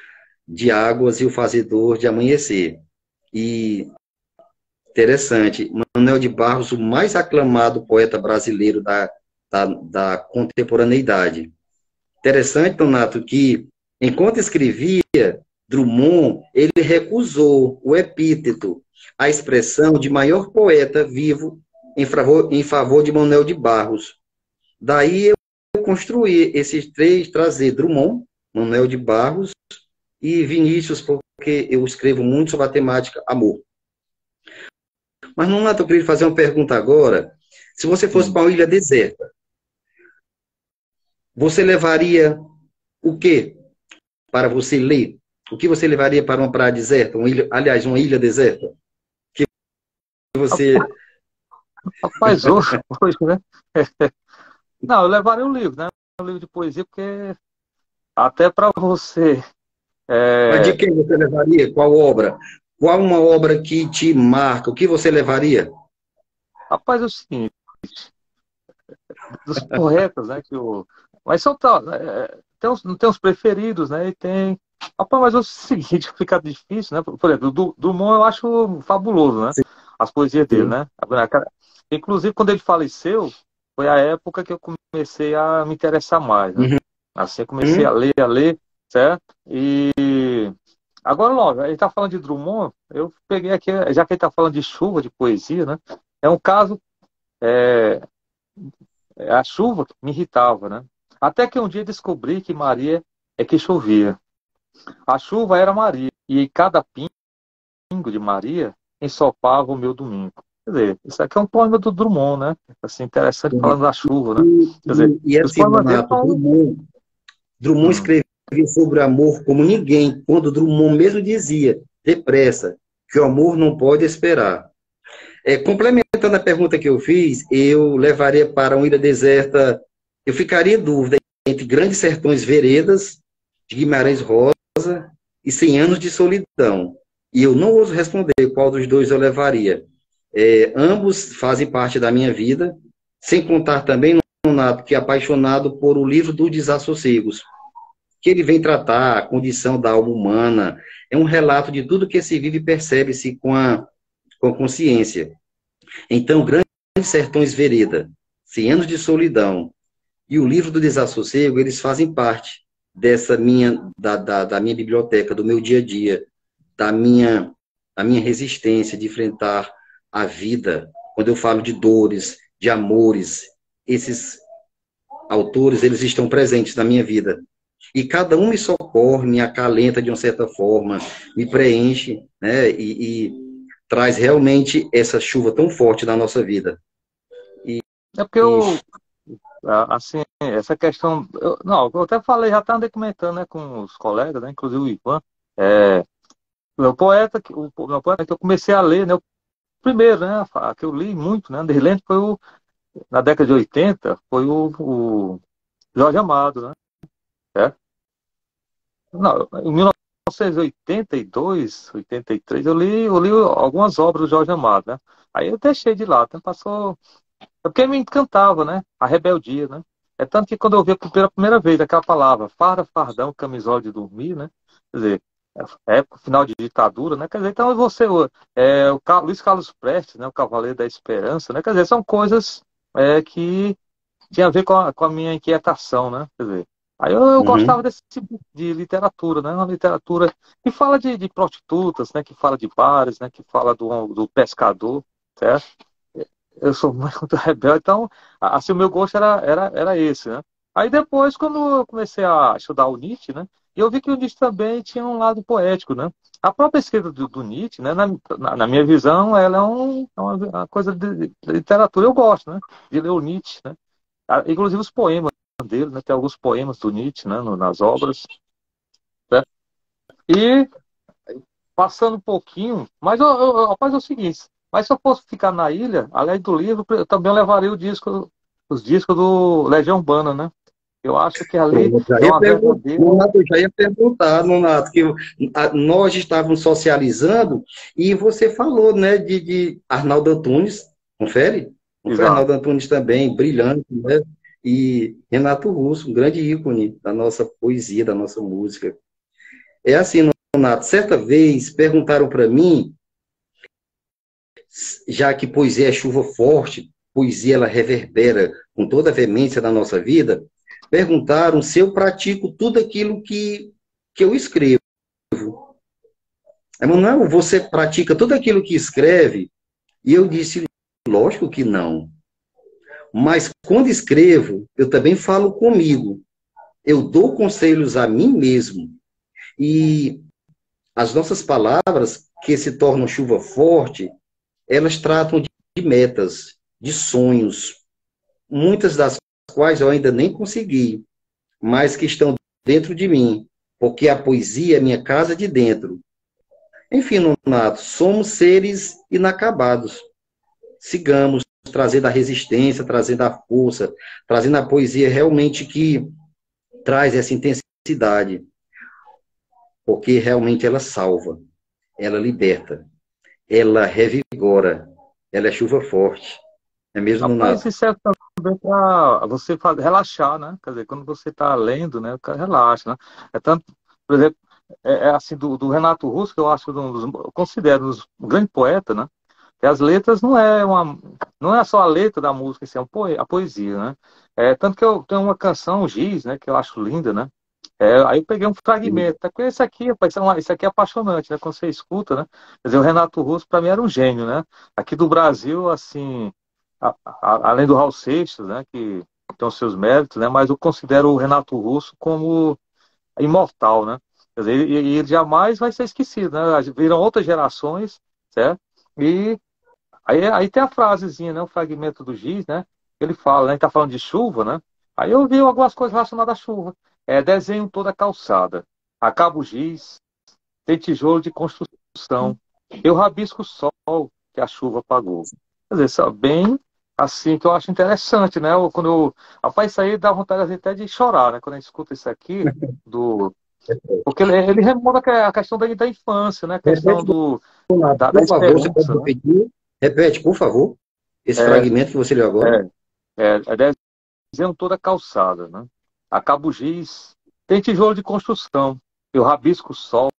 de Águas e o Fazedor de Amanhecer. E interessante, Manuel de Barros, o mais aclamado poeta brasileiro da contemporaneidade. Interessante, Donato, que enquanto escrevia, Drummond, ele recusou o epíteto, a expressão de maior poeta vivo em favor de Manuel de Barros. Daí eu construí esses 3, trazer Drummond, Manuel de Barros e Vinícius, porque eu escrevo muito sobre a temática amor. Mas, Donato, eu queria fazer uma pergunta agora. Se você fosse para uma ilha deserta, você levaria o quê para você ler? O que você levaria para uma praia deserta? Uma ilha deserta? Que você... Rapaz, hoje, né? Não, eu levaria um livro, né? Um livro de poesia, porque até para você... Mas de quem você levaria? Qual obra? Qual uma obra que te marca? O que você levaria? Rapaz, é o seguinte, dos poetas, né? Mas são tal, né? Tem os preferidos, né? E tem. Rapaz, mas é o seguinte, fica difícil, né? Por exemplo, do Drummond eu acho fabuloso, né? As poesias dele, né? Inclusive, quando ele faleceu, foi a época que eu comecei a me interessar mais, né? Assim, eu comecei a ler, certo? E agora, logo, ele está falando de Drummond, eu peguei aqui, já que ele está falando de chuva, de poesia, né? É um caso, a chuva que me irritava, né? Até que um dia descobri que Maria é que chovia. A chuva era Maria, e em cada pingo de Maria ensopava o meu domingo. Quer dizer, isso aqui é um poema do Drummond, né? Assim, interessante falando da chuva, né? Quer dizer, E os assim, poemas dele Donato, são... Drummond escrevia sobre amor como ninguém, quando Drummond mesmo dizia, depressa, que o amor não pode esperar. Complementando a pergunta que eu fiz, eu levaria para uma ilha deserta, eu ficaria em dúvida entre Grandes Sertões Veredas, de Guimarães Rosa, e 100 Anos de Solidão. E eu não ouso responder qual dos dois eu levaria. Ambos fazem parte da minha vida, sem contar também, Nonato, que é apaixonado por o livro dos Desassossegos, que ele vem tratar a condição da alma humana, é um relato de tudo que se vive e percebe-se com a consciência. Então, Grandes Sertões Vereda, 100 Anos de Solidão e o livro do Desassossego, eles fazem parte dessa da minha biblioteca, do meu dia a dia, da minha resistência de enfrentar a vida. Quando eu falo de dores, de amores, esses autores, eles estão presentes na minha vida. E cada um me socorre, me acalenta de uma certa forma, me preenche, né? E traz realmente essa chuva tão forte na nossa vida. É porque assim, essa questão... Não, eu até falei, já andei comentando, né, com os colegas, né, inclusive o Ivan, o meu poeta que eu comecei a ler, né, o primeiro, né, que eu li muito, né, andei lendo, foi na década de 80, foi o Jorge Amado, né? Não, em 1982, 83, eu li algumas obras do Jorge Amado, né? Aí eu deixei de lado, né? Passou... É porque me encantava, né? A rebeldia, né? É tanto que quando eu vi pela primeira vez aquela palavra, farda, fardão, camisola de dormir, né? Quer dizer, época final de ditadura, né? Quer dizer, então você, Luiz Carlos Prestes, né? O Cavaleiro da Esperança, né? Quer dizer, são coisas que tinha a ver com a minha inquietação, né? Quer dizer, aí eu gostava desse tipo de literatura, né? Uma literatura que fala de prostitutas, né? Que fala de bares, né? Que fala do pescador, certo? eu sou muito rebelde, então, assim, o meu gosto era esse, né? Aí depois, quando eu comecei a estudar o Nietzsche, né? Eu vi que o Nietzsche também tinha um lado poético, né? A própria escrita do Nietzsche, né? Na minha visão, ela é uma coisa de literatura. Eu gosto, né? De ler o Nietzsche, né? Inclusive os poemas dele, né? Tem alguns poemas do Nietzsche, né? Nas obras, né? E passando um pouquinho, mas rapaz, é o seguinte, mas se eu fosse ficar na ilha, além do livro, eu também levaria os discos do Legião Urbana, né? Eu acho que ali Pronto, é uma verdadeira. Nonato, eu já ia perguntar, Nonato, que nós estávamos socializando e você falou, né, de Arnaldo Antunes, confere? Não foi Exato. Arnaldo Antunes também, brilhante, né? E Renato Russo, um grande ícone da nossa poesia, da nossa música. É assim, Nonato, certa vez perguntaram para mim, já que poesia é chuva forte, poesia ela reverbera com toda a veemência da nossa vida, perguntaram se eu pratico tudo aquilo que eu escrevo. Emanuel, você pratica tudo aquilo que escreve? E eu disse, lógico que não. Mas quando escrevo, eu também falo comigo. Eu dou conselhos a mim mesmo. E as nossas palavras, que se tornam chuva forte, elas tratam de metas, de sonhos, muitas das quais eu ainda nem consegui, mas que estão dentro de mim, porque a poesia é minha casa de dentro. Enfim, Nonato, somos seres inacabados. Sigamos trazendo a resistência, trazendo a força, trazendo a poesia realmente que traz essa intensidade, porque realmente ela salva, ela liberta, ela revigora, ela é chuva forte. É mesmo, Rapaz, Nonato? isso é também para você relaxar, né? Quer dizer, quando você está lendo, né? O cara relaxa, né? É tanto, por exemplo, é assim, do Renato Russo, que eu acho eu considero um grande poeta, né? Que as letras não é só a letra da música, assim, a poesia, né? Tanto que eu tenho uma canção, Giz, né? Que eu acho linda, né? Aí eu peguei um fragmento, tá? Porque isso aqui, rapaz, isso aqui é apaixonante, né? Quando você escuta, né? Quer dizer, o Renato Russo, para mim, era um gênio, né? Aqui do Brasil, assim, além do Raul Seixas, né? Que tem os seus méritos, né? Mas eu considero o Renato Russo como imortal, né? Quer dizer, ele jamais vai ser esquecido, né? Viram outras gerações, certo? E aí tem a frasezinha, né? O fragmento do Giz, né? Ele fala, né? Ele tá falando de chuva, né? Aí eu vi algumas coisas relacionadas à chuva. Desenho toda a calçada. Acaba o giz, tem tijolo de construção. Eu rabisco o sol que a chuva apagou. Quer dizer, bem assim que eu acho interessante, né? Rapaz, isso aí dá vontade até de chorar, né? Quando a gente escuta isso aqui, porque ele remonta a questão da infância, né? A questão Repete, Nonato, da por favor, você pode esperança, né? repetir? Repete, por favor, esse É, fragmento que você leu agora. é, desenho toda a calçada, né? Acaba o giz, tem tijolo de construção. Eu rabisco o sol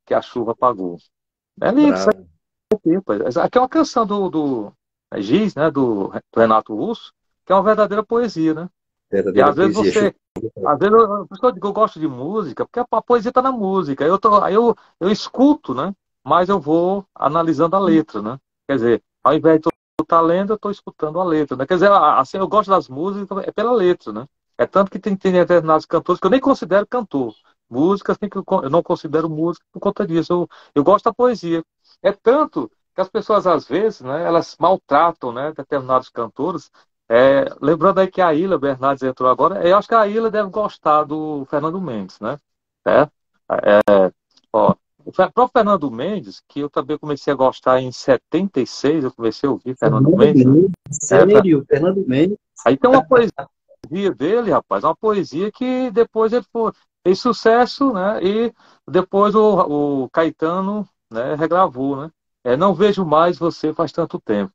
que a chuva apagou. É lindo isso Bravo, aqui, rapaz. Essa aqui é uma canção do Giz, né? Do Renato Russo, que é uma verdadeira poesia, né? E verdadeira às vezes poesia. às vezes por isso que eu digo, eu gosto de música, porque a poesia está na música. Aí eu escuto, né? Mas eu vou analisando a letra, né? Quer dizer, ao invés de eu estar lendo, eu estou escutando a letra, né? Quer dizer, assim, eu gosto das músicas pela letra, né? É tanto que tem determinados cantores que eu nem considero cantor. Músicas que eu não considero música por conta disso. Eu gosto da poesia. É tanto que as pessoas, às vezes, né, elas maltratam, né, determinados cantores. Lembrando aí que a Ilha Bernardes entrou agora, eu acho que a Ilha deve gostar do Fernando Mendes, né? É, ó, próprio Fernando Mendes, que eu também comecei a gostar em 76, eu comecei a ouvir Fernando Fernando Mendes, né? Mendes, É, sério, Fernando Mendes. aí tem uma poesia dele, rapaz, uma poesia que depois fez sucesso, né? E depois o Caetano, né, regravou, né? Não vejo mais você faz tanto tempo.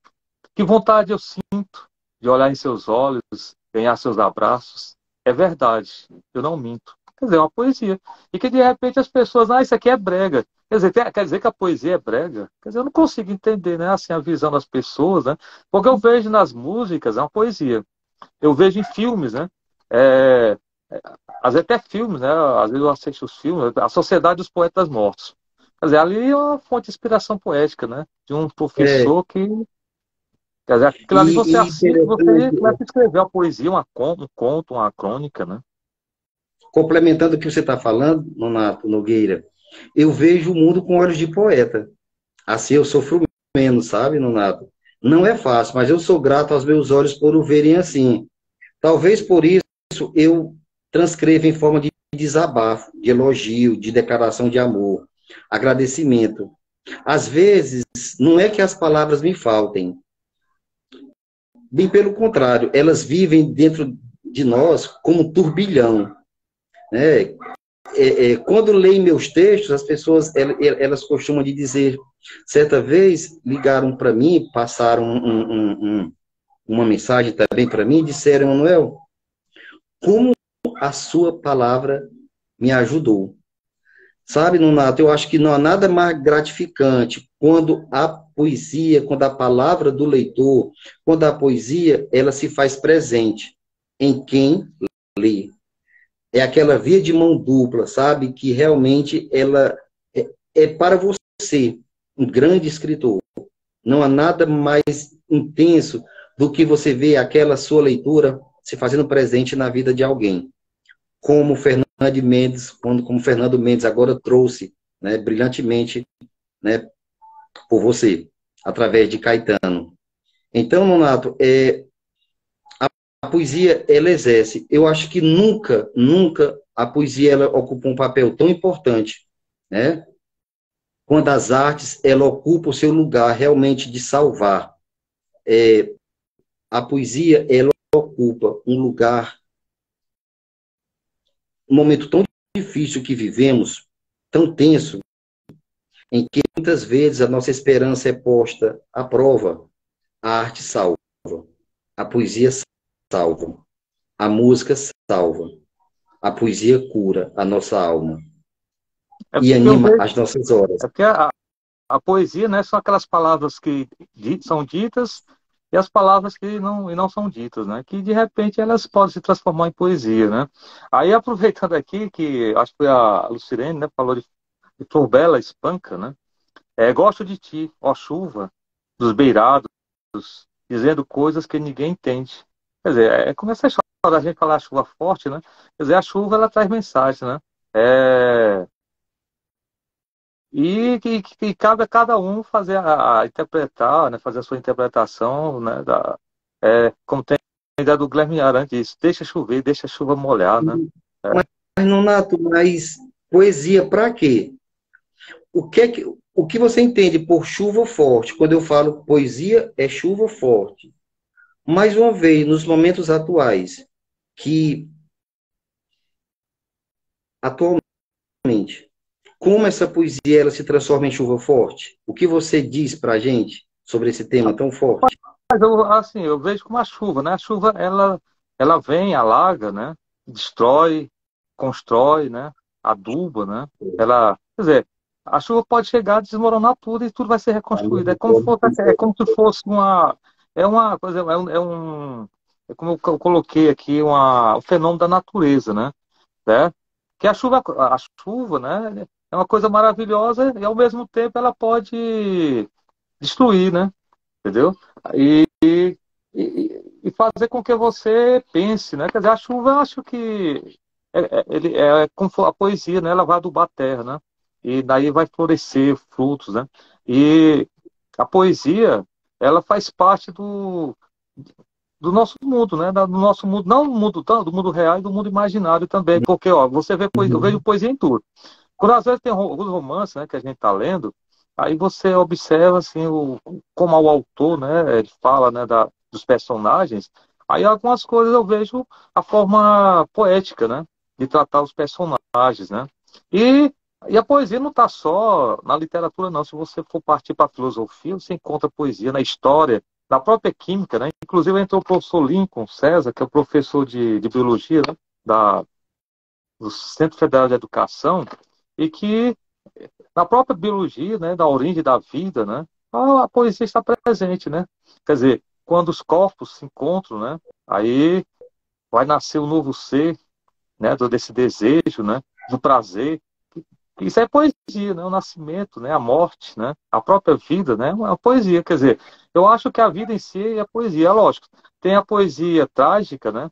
Que vontade eu sinto de olhar em seus olhos, ganhar seus abraços. É verdade, eu não minto. Quer dizer, é uma poesia. E que de repente as pessoas, isso aqui é brega. Quer dizer que a poesia é brega? Quer dizer, eu não consigo entender, né, assim, a visão das pessoas, né? Porque eu vejo nas músicas, é uma poesia. Eu vejo em filmes, né? É, Às vezes até filmes, né? Às vezes eu assisto os filmes, A Sociedade dos Poetas Mortos. Quer dizer, ali é uma fonte de inspiração poética, né? De um É, professor que Quer dizer, aquilo ali você E assiste, você interessante, começa a escrever uma poesia, um conto, uma crônica, né? complementando o que você está falando, Nonato Nogueira, eu vejo o mundo com olhos de poeta. Assim eu sofro menos, sabe, Nonato? Não é fácil, mas eu sou grato aos meus olhos por o verem assim. Talvez por isso eu transcrevo em forma de desabafo, de elogio, de declaração de amor, agradecimento. Às vezes, não é que as palavras me faltem, bem pelo contrário, elas vivem dentro de nós como um turbilhão, né? Quando leem meus textos, as pessoas elas costumam de dizer, certa vez ligaram para mim, passaram uma mensagem também para mim, e disseram, Manuel, como a sua palavra me ajudou. Sabe, Nonato, eu acho que não há nada mais gratificante quando a poesia, quando a palavra do leitor, quando a poesia, ela se faz presente em quem lê. É aquela via de mão dupla, sabe? Que realmente ela é para você, um grande escritor. Não há nada mais intenso do que você ver aquela sua leitura se fazendo presente na vida de alguém. Como como Fernando Mendes agora trouxe, né, brilhantemente, né, por você, através de Caetano. Então, Nonato, a poesia, ela exerce. Eu acho que nunca a poesia ela ocupa um papel tão importante, né? Quando as artes, ela ocupa o seu lugar realmente de salvar. A poesia, ela ocupa um lugar, um momento tão difícil que vivemos, tão tenso, em que muitas vezes a nossa esperança é posta à prova. A arte salva, a poesia salva, a música salva, a poesia cura a nossa alma É e porque eu anima vejo, as nossas horas. é porque a poesia, né, são aquelas palavras que são ditas e as palavras que não são ditas, né? Que de repente elas podem se transformar em poesia, né? Aí aproveitando aqui que acho que foi a Lucirene, né, falou de Flor Bela Espanca, né? Gosto de ti, ó chuva dos beirados, dizendo coisas que ninguém entende. Quer dizer, é como essa história da gente falar chuva forte, né? Quer dizer, a chuva ela traz mensagem, né? É, que cabe a cada um fazer a interpretar, né? Fazer a sua interpretação, né? Como tem a ideia do Guilherme Arantes, deixa chover, deixa a chuva molhar, né? É. Mas, Nonato, mas poesia para quê? O que você entende por chuva forte? Quando eu falo poesia, é chuva forte. Mais uma vez, nos momentos atuais, que atualmente, como essa poesia ela se transforma em chuva forte? O que você diz para a gente sobre esse tema tão forte? Mas assim, eu vejo como a chuva, né? A chuva, ela vem, alaga, né? Destrói, constrói, né? Aduba, né? Quer dizer, a chuva pode chegar, desmoronar tudo e tudo vai ser reconstruído. É como se fosse uma coisa, é como eu coloquei aqui, um fenômeno da natureza, né? Que a chuva, né? É uma coisa maravilhosa e ao mesmo tempo ela pode destruir, né? Entendeu? E fazer com que você pense, né? Quer dizer, a chuva, eu acho que ele é como a poesia, né? Ela vai adubar a terra, né? E daí vai florescer frutos, né? E a poesia, ela faz parte do nosso mundo, né? Do nosso mundo, não do mundo tanto, do mundo real e do mundo imaginário também, porque, ó, você vê, eu vejo Uhum. poesia em tudo. Quando às vezes tem alguns romances, né, que a gente está lendo, aí você observa assim como o autor, né, ele fala, né, dos personagens. Aí algumas coisas eu vejo a forma poética, né, de tratar os personagens, né. E, e a poesia não está só na literatura, não. Se você for partir para a filosofia, você encontra poesia na história, na própria química, né. Inclusive entrou o professor Lincoln César, que é o professor de biologia, né, do Centro Federal de Educação, e que na própria biologia, né, da origem da vida, né, a poesia está presente, né? Quer dizer, quando os corpos se encontram, né, aí vai nascer um novo ser, né, desse desejo, né, do prazer. Isso é poesia, né? O nascimento, né? A morte, né? A própria vida, né? É uma poesia. Quer dizer, eu acho que a vida em si é poesia. É lógico. Tem a poesia trágica, né?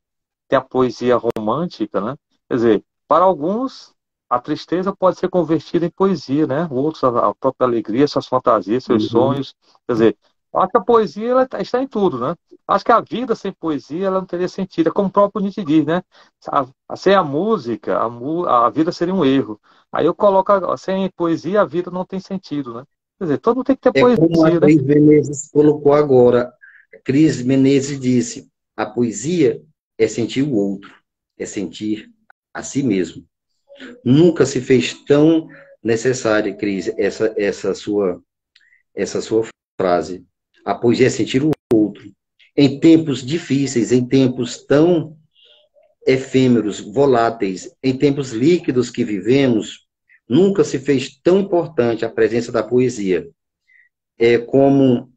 Tem a poesia romântica, né? Quer dizer, para alguns, a tristeza pode ser convertida em poesia, né? Outros, a própria alegria, suas fantasias, seus Uhum. sonhos. Quer dizer, eu acho que a poesia ela está em tudo, né? Acho que a vida sem poesia ela não teria sentido. É como o próprio Nietzsche diz, né? Sem a música, a vida seria um erro. Aí eu coloco, sem poesia, a vida não tem sentido, né? Quer dizer, todo mundo tem que ter É como a poesia, né? Cris Menezes colocou agora. Cris Menezes disse: a poesia é sentir o outro, é sentir a si mesmo. Nunca se fez tão necessária, Cris, essa sua frase. A poesia é sentir o outro. Em tempos difíceis, em tempos tão efêmeros, voláteis, em tempos líquidos que vivemos, nunca se fez tão importante a presença da poesia. É como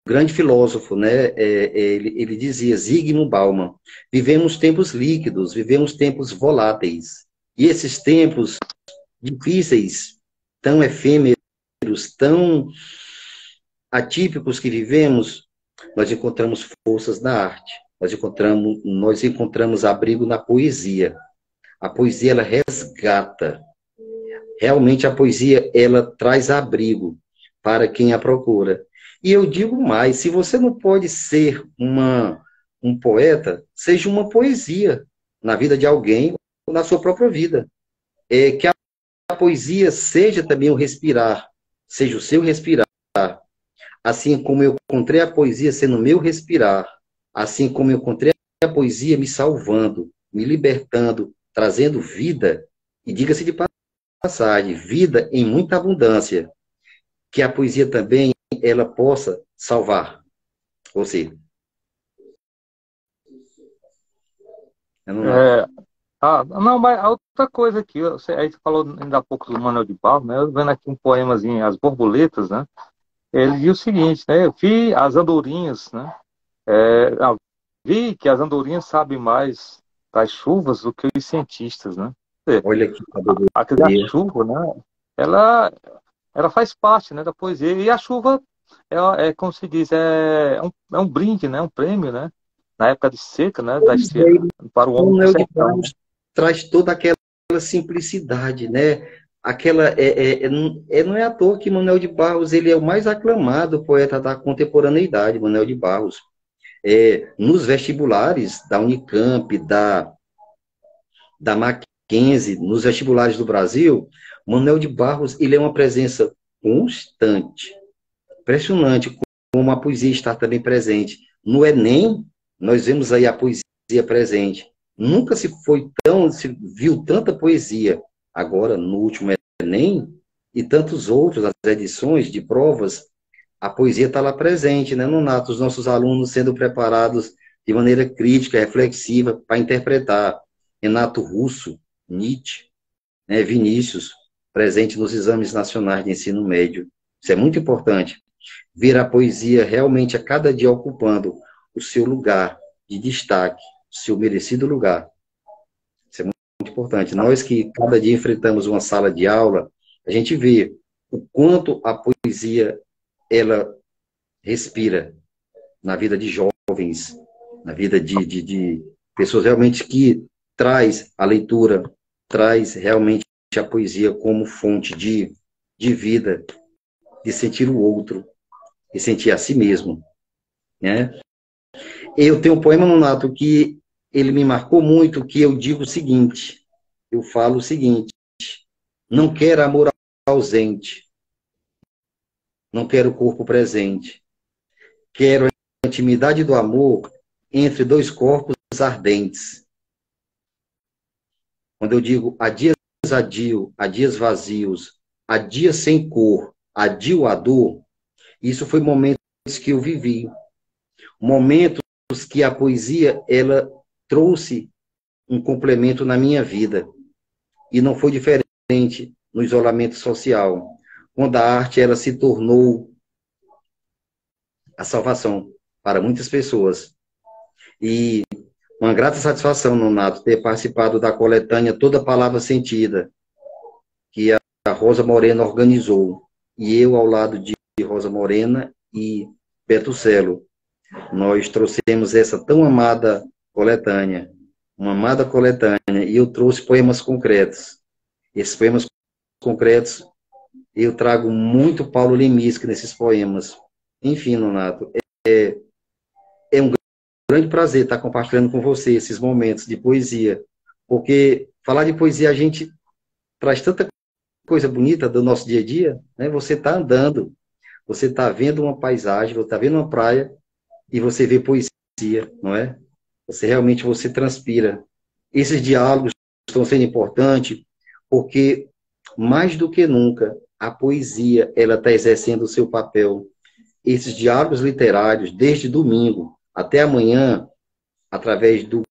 grande filósofo, né? Ele dizia, Zygmunt Bauman, vivemos tempos líquidos, vivemos tempos voláteis. E esses tempos difíceis, tão efêmeros, tão atípicos que vivemos, nós encontramos forças na arte, nós encontramos abrigo na poesia. A poesia, ela resgata. Realmente, a poesia, ela traz abrigo para quem a procura. E eu digo mais, se você não pode ser um poeta, seja uma poesia na vida de alguém ou na sua própria vida. Que a poesia seja também o respirar, seja o seu respirar. Assim como eu encontrei a poesia sendo o meu respirar, assim como eu encontrei a poesia me salvando, me libertando, trazendo vida, e diga-se de passagem, vida em muita abundância, que a poesia também ela possa salvar você. Não, É, não, mas a outra coisa aqui, aí você falou ainda há pouco do Manuel de Barros, né? Eu vendo aqui um poemazinho, As Borboletas, né? Ele diz o seguinte, né? Eu vi as andorinhas, né? Vi que as andorinhas sabem mais das chuvas do que os cientistas, né? Quer dizer, olha que quer dizer, a sabedoria. chuva, né? Ela, ela faz parte, né, da poesia. E a chuva, como se diz, é um brinde, né? Um prêmio, né? Na época de seca, né? Para o O homem do Manuel de sertão, né? Barros traz toda aquela simplicidade, né? Aquela não é à toa que Manuel de Barros ele é o mais aclamado poeta da contemporaneidade, Manuel de Barros. Nos vestibulares da Unicamp, da Mackenzie, nos vestibulares do Brasil, Manuel de Barros ele é uma presença constante, impressionante como a poesia está também presente. No Enem, nós vemos aí a poesia presente. Nunca se viu tanta poesia. Agora, no último Enem, e tantos outros, as edições de provas, a poesia está lá presente, né, Nonato? Os nossos alunos sendo preparados de maneira crítica, reflexiva, para interpretar. Renato Russo, Nietzsche, né, Vinícius, presente nos exames nacionais de ensino médio. Isso é muito importante. Ver a poesia realmente a cada dia ocupando o seu lugar de destaque, o seu merecido lugar. Isso é muito importante. Nós que cada dia enfrentamos uma sala de aula, a gente vê o quanto a poesia ela respira na vida de jovens, na vida de pessoas realmente que traz a leitura, traz realmente a poesia como fonte de vida, de sentir o outro, de sentir a si mesmo, né? Eu tenho um poema, Nonato, que ele me marcou muito, que eu digo o seguinte, eu falo o seguinte: não quero amor ausente, não quero corpo presente, quero a intimidade do amor entre dois corpos ardentes. Quando eu digo há dias vazios, há dias sem cor, adio a dor, isso foi momentos que eu vivi, momentos que a poesia ela trouxe um complemento na minha vida. E não foi diferente no isolamento social, quando a arte ela se tornou a salvação para muitas pessoas. E uma grata satisfação, Nonato, ter participado da coletânea Toda Palavra Sentida. Rosa Morena organizou. E eu, ao lado de Rosa Morena e Beto Celo, nós trouxemos essa tão amada coletânea, uma amada coletânea, e eu trouxe poemas concretos. Esses poemas concretos, eu trago muito Paulo Leminski nesses poemas. Enfim, Nonato, é um grande prazer estar compartilhando com você esses momentos de poesia, porque falar de poesia a gente traz tanta coisa bonita do nosso dia a dia, né? Você está andando, você está vendo uma paisagem, você está vendo uma praia e você vê poesia, não é? Você transpira. Esses diálogos estão sendo importantes porque, mais do que nunca, a poesia ela está exercendo o seu papel. Esses diálogos literários, desde domingo até amanhã, através do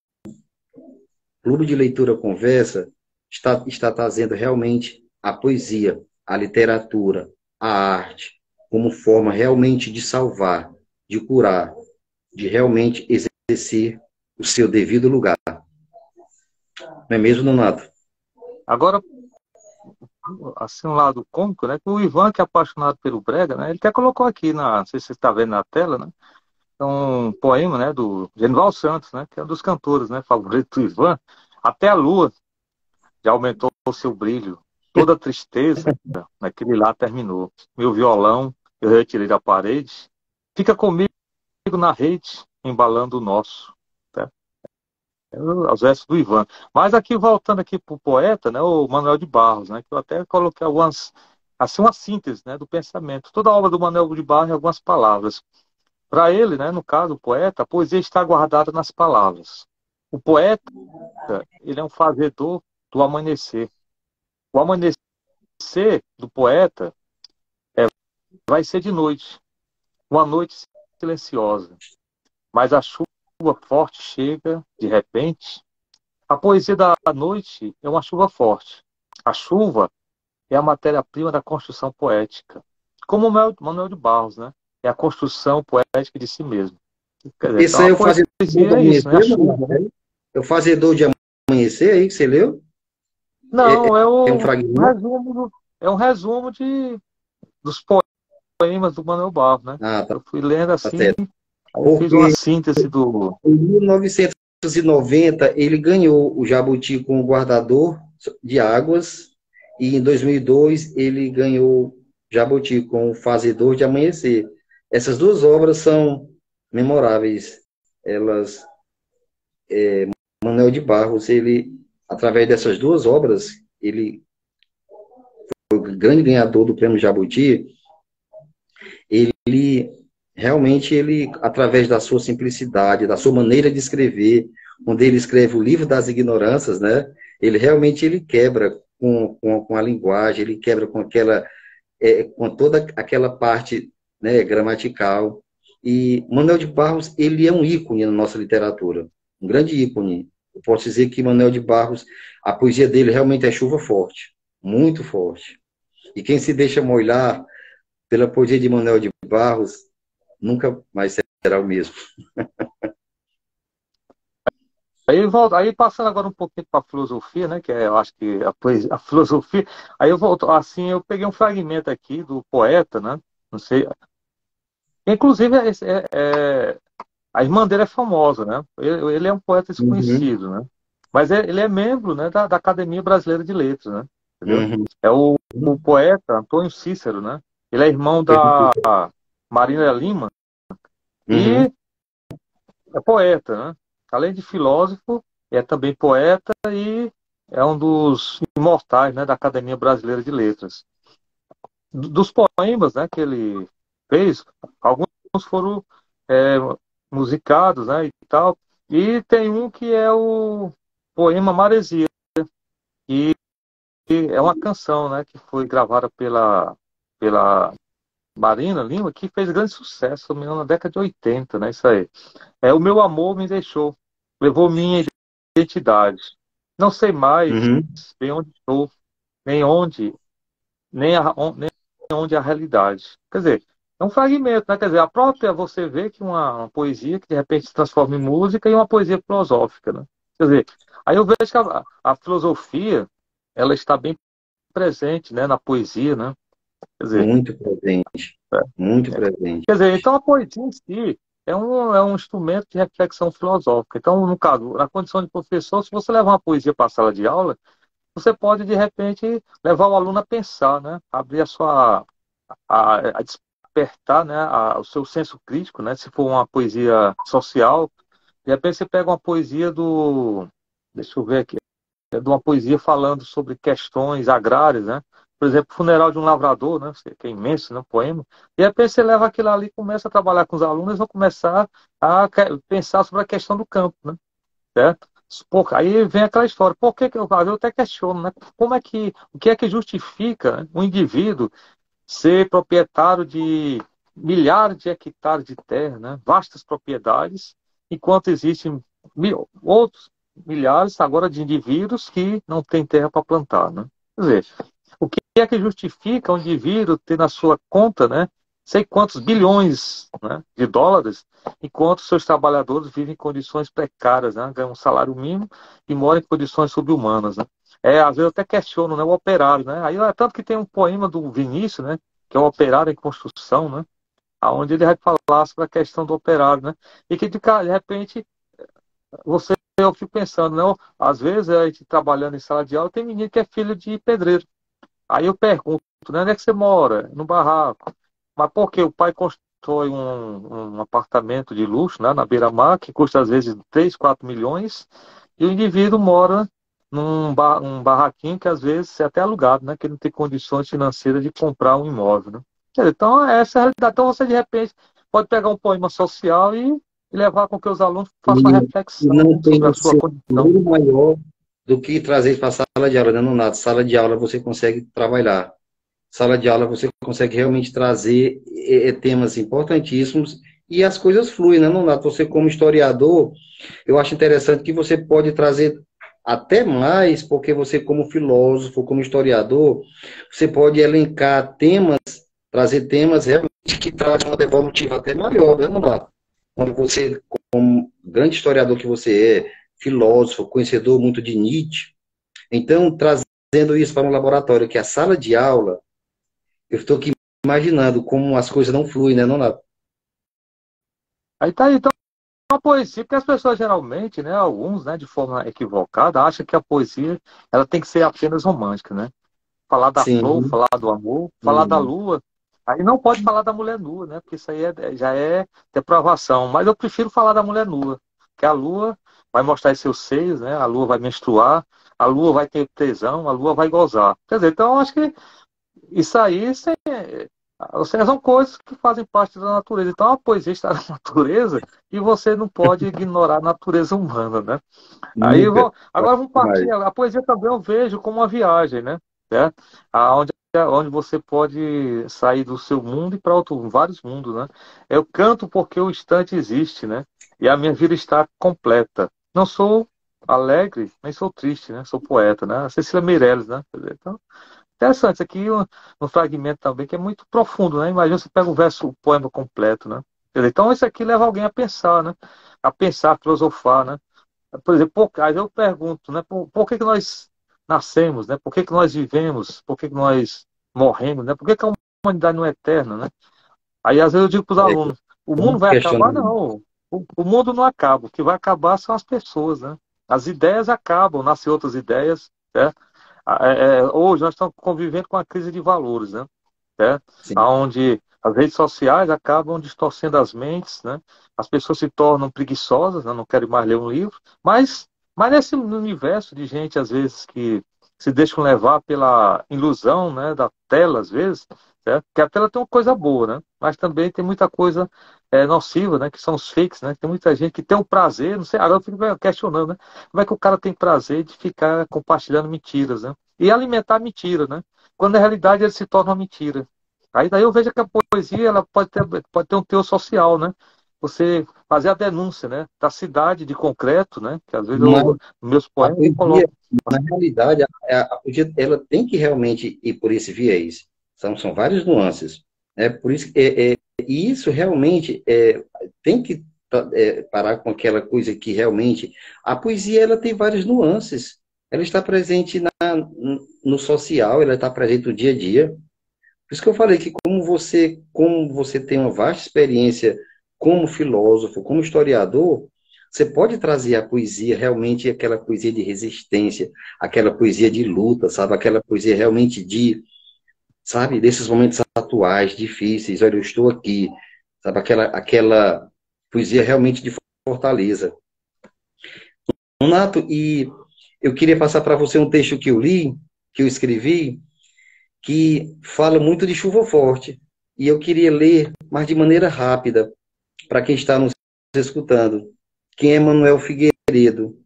Clube de Leitura Conversa, está trazendo realmente a poesia, a literatura, a arte, como forma realmente de salvar, de curar, de realmente exercer o seu devido lugar. Não é mesmo, Nonato? Agora, assim, um lado cômico, né? Que o Ivan, que é apaixonado pelo Brega, né? Ele até colocou aqui, não sei se você está vendo na tela, né? É um poema, né? Do Genival Santos, né? Que é um dos cantores, né? Favorito do Ivan. Até a lua já aumentou o seu brilho. Toda a tristeza naquele lá terminou. Meu violão eu retirei da parede. Fica comigo na rede, embalando o nosso. Tá? Os versos do Ivan. Mas aqui, voltando aqui para o poeta, né, o Manuel de Barros, né, que eu até coloquei algumas, assim, uma síntese, né, do pensamento. Toda a obra do Manuel de Barros, em algumas palavras. Para ele, né, no caso, o poeta, a poesia está guardada nas palavras. O poeta, ele é um fazedor do amanhecer. O amanhecer do poeta vai ser de noite, uma noite silenciosa. Mas a chuva forte chega de repente. A poesia da noite é uma chuva forte. A chuva é a matéria-prima da construção poética. Como o Manuel de Barros, né? É a construção poética de si mesmo. Quer dizer, Esse então aí a é o Fazedor de poesia é isso, né? A Amanhecer, chuva, né? é o Fazedor de Amanhecer aí que você leu? Não, é É um o fragmento? resumo, é um resumo dos poemas do Manuel Barros, né? Ah, tá, Eu fui lendo tá assim, certo. aí eu fiz uma Porque síntese do. em 1990 ele ganhou o Jabuti com o Guardador de Águas e em 2002 ele ganhou Jabuti com o Fazedor de Amanhecer. Essas duas obras são memoráveis. Elas, Manuel de Barros, ele, através dessas duas obras, ele foi o grande ganhador do Prêmio Jabuti. Ele realmente, ele, através da sua simplicidade, da sua maneira de escrever, onde ele escreve o livro das ignorâncias, né? Ele realmente ele quebra com a linguagem, ele quebra com aquela, com toda aquela parte, né, gramatical. E Manuel de Barros, ele é um ícone na nossa literatura, um grande ícone. Eu posso dizer que Manuel de Barros, a poesia dele realmente é chuva forte, muito forte. E quem se deixa molhar pela poesia de Manuel de Barros, nunca mais será o mesmo. Aí passando agora um pouquinho para a filosofia, né? Que é, eu acho que a filosofia. Aí eu volto, assim, eu peguei um fragmento aqui do poeta, né? Não sei. Inclusive, a irmã dele é famosa, né? Ele é um poeta Uhum, desconhecido, né? Mas ele é membro, né, da Academia Brasileira de Letras, né? Entendeu? uhum, É o poeta Antônio Cícero, né? Ele é irmão da Marina Lima uhum. e é poeta, né? Além de filósofo, é também poeta e é um dos imortais, né, da Academia Brasileira de Letras. Dos poemas, né, que ele fez, alguns foram é, musicados, né, e tal. E tem um que é o poema Maresia, que é uma canção, né, que foi gravada pela Marina Lima, que fez grande sucesso, se não me engano, na década de 80, né, isso aí. É O Meu Amor Me Deixou, levou minha identidade. Não sei mais Uhum. bem onde estou, nem onde, nem onde é a realidade. Quer dizer, é um fragmento, né? Quer dizer, a própria você vê que uma poesia que de repente se transforma em música e uma poesia filosófica, né? Quer dizer, aí eu vejo que a filosofia ela está bem presente, né, na poesia, né? Quer dizer, Muito presente. Muito presente. quer dizer, então a poesia em si é um instrumento de reflexão filosófica. Então, no caso, na condição de professor, se você levar uma poesia para a sala de aula, você pode, de repente, levar o aluno a pensar, né? Abrir a despertar, né? O seu senso crítico, né? Se for uma poesia social, de repente você pega uma poesia deixa eu ver aqui, de uma poesia falando sobre questões agrárias, né? Por exemplo, Funeral de um Lavrador, né? Que é imenso, né? Poema. E de repente você leva aquilo ali e começa a trabalhar com os alunos, eles vão começar a pensar sobre a questão do campo, né? Certo? Aí vem aquela história, por que eu até questiono, né? O que é que justifica, né, um indivíduo ser proprietário de milhares de hectares de terra, né? Vastas propriedades, enquanto existem outros milhares agora de indivíduos que não têm terra para plantar, né? Quer dizer, o que é que justifica um indivíduo ter na sua conta, né, sei quantos bilhões, né, de dólares, enquanto seus trabalhadores vivem em condições precárias, né, ganham um salário mínimo e moram em condições subhumanas, né? Às vezes eu até questiono, né, o operário, né? Aí é tanto que tem um poema do Vinícius, né, que é o Operário em Construção, né, onde ele vai falar sobre a questão do operário, né? E que de repente eu fico pensando, não, às vezes a gente trabalhando em sala de aula tem menino que é filho de pedreiro. Aí eu pergunto, né, onde é que você mora? No barraco. Mas por que o pai constrói um apartamento de luxo, né, na beira-mar, que custa às vezes 3, 4 milhões, e o indivíduo mora um barraquinho que às vezes é até alugado, né, que não tem condições financeiras de comprar um imóvel, né? Quer dizer, então, essa é a realidade. Então, você, de repente, pode pegar um poema social e levar com que os alunos façam uma E reflexão, não né, tem sobre a o sua seu condição. valor maior do que trazer para a sala de aula, né, Nonato? Sala de aula você consegue trabalhar. Sala de aula você consegue realmente trazer temas importantíssimos e as coisas fluem, né, Nonato? Você, como historiador, eu acho interessante que você pode trazer até mais, porque você, como filósofo, como historiador, você pode elencar temas, trazer temas realmente que trazem uma devolutiva até maior, né, Nonato? Quando você, como grande historiador que você é, filósofo, conhecedor muito de Nietzsche, então, trazendo isso para um laboratório, que é a sala de aula, eu estou aqui imaginando como as coisas não fluem, né, Nonato? Aí tá aí, então, a poesia, porque as pessoas geralmente, né, alguns, né, de forma equivocada, acham que a poesia ela tem que ser apenas romântica, né? Falar da flor, Sim. falar do amor, falar da Uhum. lua. Aí não pode falar da mulher nua, né? Porque isso aí já é depravação. Mas eu prefiro falar da mulher nua, que a lua vai mostrar seus seios, né? A lua vai menstruar, a lua vai ter tesão, a lua vai gozar. Quer dizer, então eu acho que isso aí são coisas que fazem parte da natureza. Então a poesia está na natureza e você não pode ignorar a natureza humana, né? Nunca. Agora vamos partir. Jamais. A poesia também eu vejo como uma viagem, né? Certo? Onde você pode sair do seu mundo e para vários mundos, né? Eu canto porque o instante existe, né? E a minha vida está completa. Não sou alegre, nem sou triste, né? Sou poeta, né? Cecília Meirelles, né? Quer dizer, então, interessante. Isso aqui um fragmento também que é muito profundo, né? Imagina você pega o poema completo, né? Quer dizer, então isso aqui leva alguém a pensar, né? A pensar, a filosofar, né? Por exemplo, aí eu pergunto, né, por que que nós nascemos, né? Por que que nós vivemos? Por que que nós morremos, né? Por que que a humanidade não é eterna, né? Aí às vezes eu digo para os É, alunos, o mundo muito vai acabar? questionamento. Não. O mundo não acaba. O que vai acabar são as pessoas, né? As ideias acabam, nascem outras ideias, né? Hoje nós estamos convivendo com a crise de valores, né? Certo? Sim. Onde as redes sociais acabam distorcendo as mentes, né? As pessoas se tornam preguiçosas, né? Não querem mais ler um livro, mas nesse universo de gente, às vezes, que se deixam levar pela ilusão, né, da tela, às vezes, certo? Porque a tela tem uma coisa boa, né? Mas também tem muita coisa nociva, né? Que são os fakes, né? Tem muita gente que tem o prazer, não sei, agora eu fico questionando, né? Como é que o cara tem prazer de ficar compartilhando mentiras, né? E alimentar mentira, né? Quando na realidade ele se torna uma mentira. Aí daí eu vejo que a poesia ela pode ter um teor social, né? Você fazer a denúncia, né? Da cidade de concreto, né? Que às vezes Mas nos meus a poemas eu poesia, coloco. na realidade, a poesia ela tem que realmente ir por esse viés. São várias nuances. Por isso, e isso realmente tem que parar com aquela coisa que realmente a poesia ela tem várias nuances. Ela está presente no social, ela está presente no dia a dia. Por isso que eu falei que como você tem uma vasta experiência como filósofo, como historiador, você pode trazer a poesia realmente aquela poesia de resistência, aquela poesia de luta, sabe? Aquela poesia realmente sabe, desses momentos atuais, difíceis. Olha, eu estou aqui, sabe? Aquela poesia realmente de fortaleza. Nato, e eu queria passar para você um texto que eu li, que eu escrevi, que fala muito de chuva forte. E eu queria ler, mas de maneira rápida, para quem está nos escutando. Quem é Manuel Figueiredo?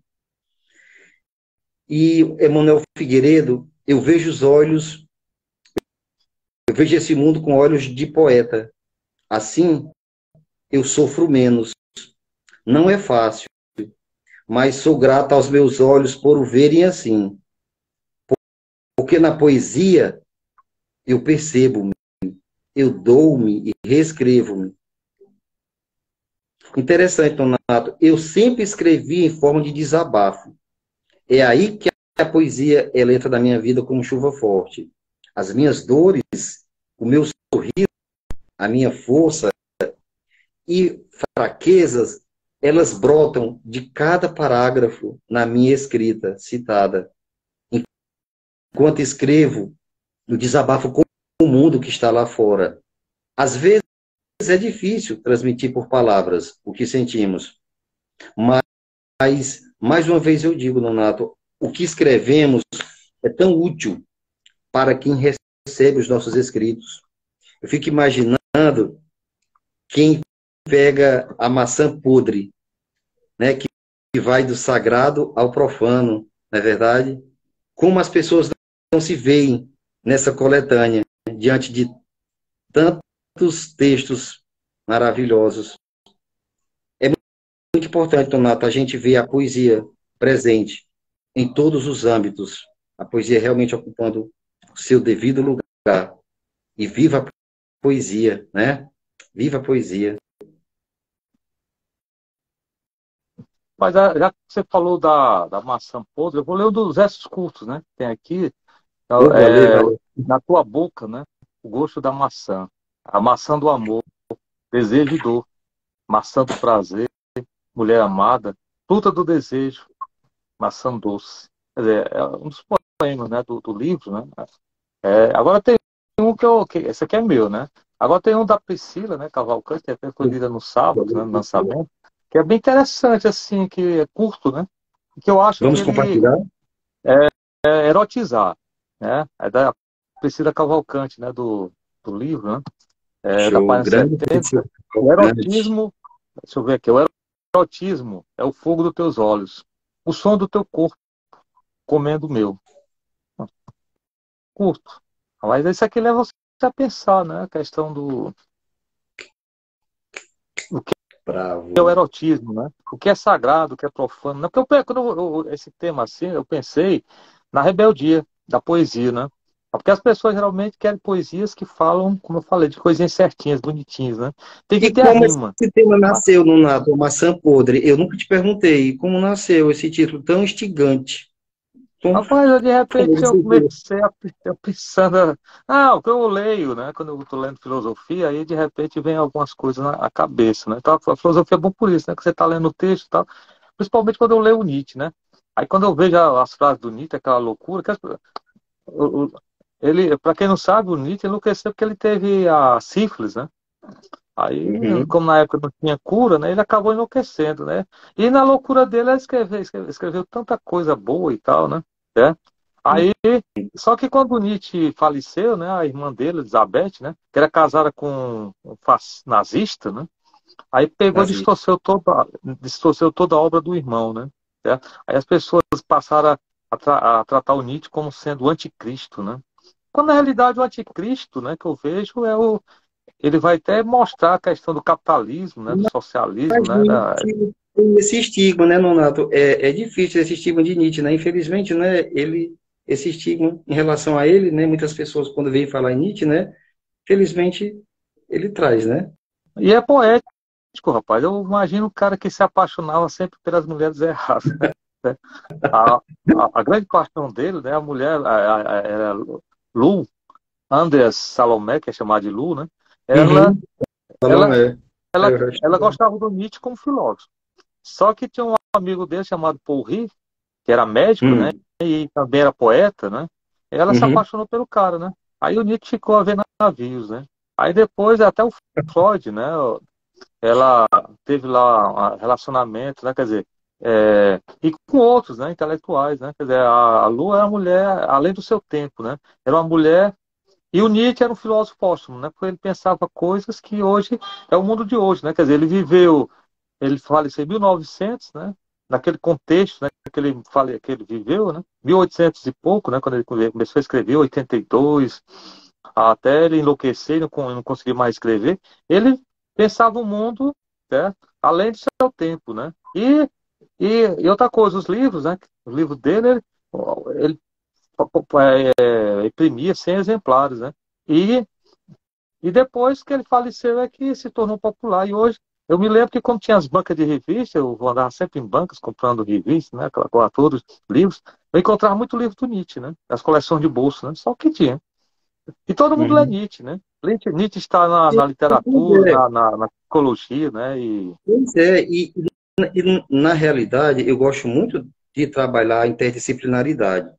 E Emanuel Figueiredo, eu vejo esse mundo com olhos de poeta. Assim, eu sofro menos. Não é fácil, mas sou grato aos meus olhos por o verem assim. Porque na poesia eu percebo-me, eu dou-me e reescrevo-me. Interessante, Donato. Eu sempre escrevi em forma de desabafo. É aí que a poesia ela entra na minha vida como chuva forte. As minhas dores, o meu sorriso, a minha força e fraquezas, elas brotam de cada parágrafo na minha escrita citada. Enquanto escrevo, no desabafo com o mundo que está lá fora. Às vezes é difícil transmitir por palavras o que sentimos, mas, mais uma vez eu digo, Nonato, o que escrevemos é tão útil para quem recebe os nossos escritos. Eu fico imaginando quem pega a maçã podre, né, que vai do sagrado ao profano, não é verdade? Como as pessoas não se veem nessa coletânea, diante de tantos textos maravilhosos. É muito importante, Donato, a gente ver a poesia presente em todos os âmbitos. A poesia realmente ocupando o seu devido lugar. E viva a poesia, né? Viva a poesia. Mas já que você falou da maçã podre, eu vou ler um dos versos curtos, né? Que tem aqui, Oh, valeu, é, valeu. na tua boca, né? O gosto da maçã. A maçã do amor, desejo e dor. Maçã do prazer, mulher amada. Fruta do desejo, maçã doce. Quer dizer, é um dos poemas, né? Do livro, né? Agora tem um esse aqui é meu, né? Agora tem um da Priscila, né? Cavalcante, que foi lida no sábado, né? No lançamento, que é bem interessante, assim, que é curto, né? Que eu acho que Vamos ele compartilhar? é erotizar, né? É da Priscila Cavalcante, né? Do livro, né? Da Show. página Grande 70. O grande. erotismo, deixa eu ver aqui, o erotismo é o fogo dos teus olhos, o som do teu corpo comendo o meu. Curto. Mas isso aqui leva você a pensar, né? A questão do que é o Bravo. erotismo, né? O que é sagrado, o que é profano, né? Porque quando esse tema assim, eu pensei na rebeldia da poesia, né? Porque as pessoas geralmente querem poesias que falam, como eu falei, de coisinhas certinhas, bonitinhas, né? Tem que E ter a como rima. esse tema Mas, nasceu, Nonato, Maçã Podre? Eu nunca te perguntei como nasceu esse título tão instigante. Como rapaz, de repente eu surgiu? comecei a pensando, o que eu leio, né? Quando eu estou lendo filosofia, aí de repente vem algumas coisas na cabeça, né? Então a filosofia é bom por isso, né? Que você está lendo o texto e tal. Principalmente quando eu leio o Nietzsche, né? Aí quando eu vejo as frases do Nietzsche, aquela loucura, ele, para quem não sabe, o Nietzsche enlouqueceu porque ele teve a sífilis, né? Aí, Uhum. como na época não tinha cura, né? Ele acabou enlouquecendo, né? E na loucura dele, ele escreveu tanta coisa boa e tal, né? É. Aí, só que quando o Nietzsche faleceu, né? A irmã dele, Elizabeth, né? Que era casada com um nazista, né? Aí pegou e Nazista. distorceu toda a obra do irmão, né? Certo? Aí as pessoas passaram a tratar o Nietzsche como sendo o anticristo, né? Quando na realidade o anticristo, né, que eu vejo ele vai até mostrar a questão do capitalismo, né, do socialismo, né? Imagino que tem esse estigma, né, Nonato? É difícil esse estigma de Nietzsche, né? Infelizmente, né, esse estigma em relação a ele, né, muitas pessoas quando veem falar em Nietzsche, né, felizmente ele traz, né? E é poético, rapaz. Eu imagino um cara que se apaixonava sempre pelas mulheres erradas. A, a grande paixão dele, né, a mulher, era Lu, Andreas Salomé, que é chamada de Lu, né? Ela, Uhum. ela, Salomé. ela, Eu acho ela gostava do Nietzsche como filósofo. Só que tinha um amigo dele chamado Paul Riff, que era médico, né? E também era poeta, né? Ela se Uhum. apaixonou pelo cara, né? Aí o Nietzsche ficou a ver navios, né? Aí depois até o Freud, né? Ela teve lá um relacionamento, né? Quer dizer, e com outros, né? Intelectuais, né? Quer dizer, a Lu era uma mulher além do seu tempo, né? Era uma mulher. E o Nietzsche era um filósofo póstumo, né? Porque ele pensava coisas que hoje é o mundo de hoje, né? Quer dizer, ele faleceu em 1900, né? Naquele contexto, né? Que ele viveu, né? 1800 e pouco, né? Quando ele começou a escrever, 82, até ele enlouquecer e não conseguir mais escrever. Ele pensava o mundo, né? Além do seu tempo, né? E outra coisa, os livros, né? Os livros dele, ele imprimia 100 exemplares, né? E e depois que ele faleceu é que se tornou popular. E hoje, eu me lembro que quando tinha as bancas de revista, eu andava sempre em bancas comprando revistas, né? Aquela coisa toda, livros. Eu encontrava muito livro do Nietzsche, né? As coleções de bolso, né? Só o que tinha. E todo mundo lê Uhum. Nietzsche, né? Nietzsche está na Pois literatura, é, na psicologia, né? pois é. E na realidade, eu gosto muito de trabalhar a interdisciplinaridade.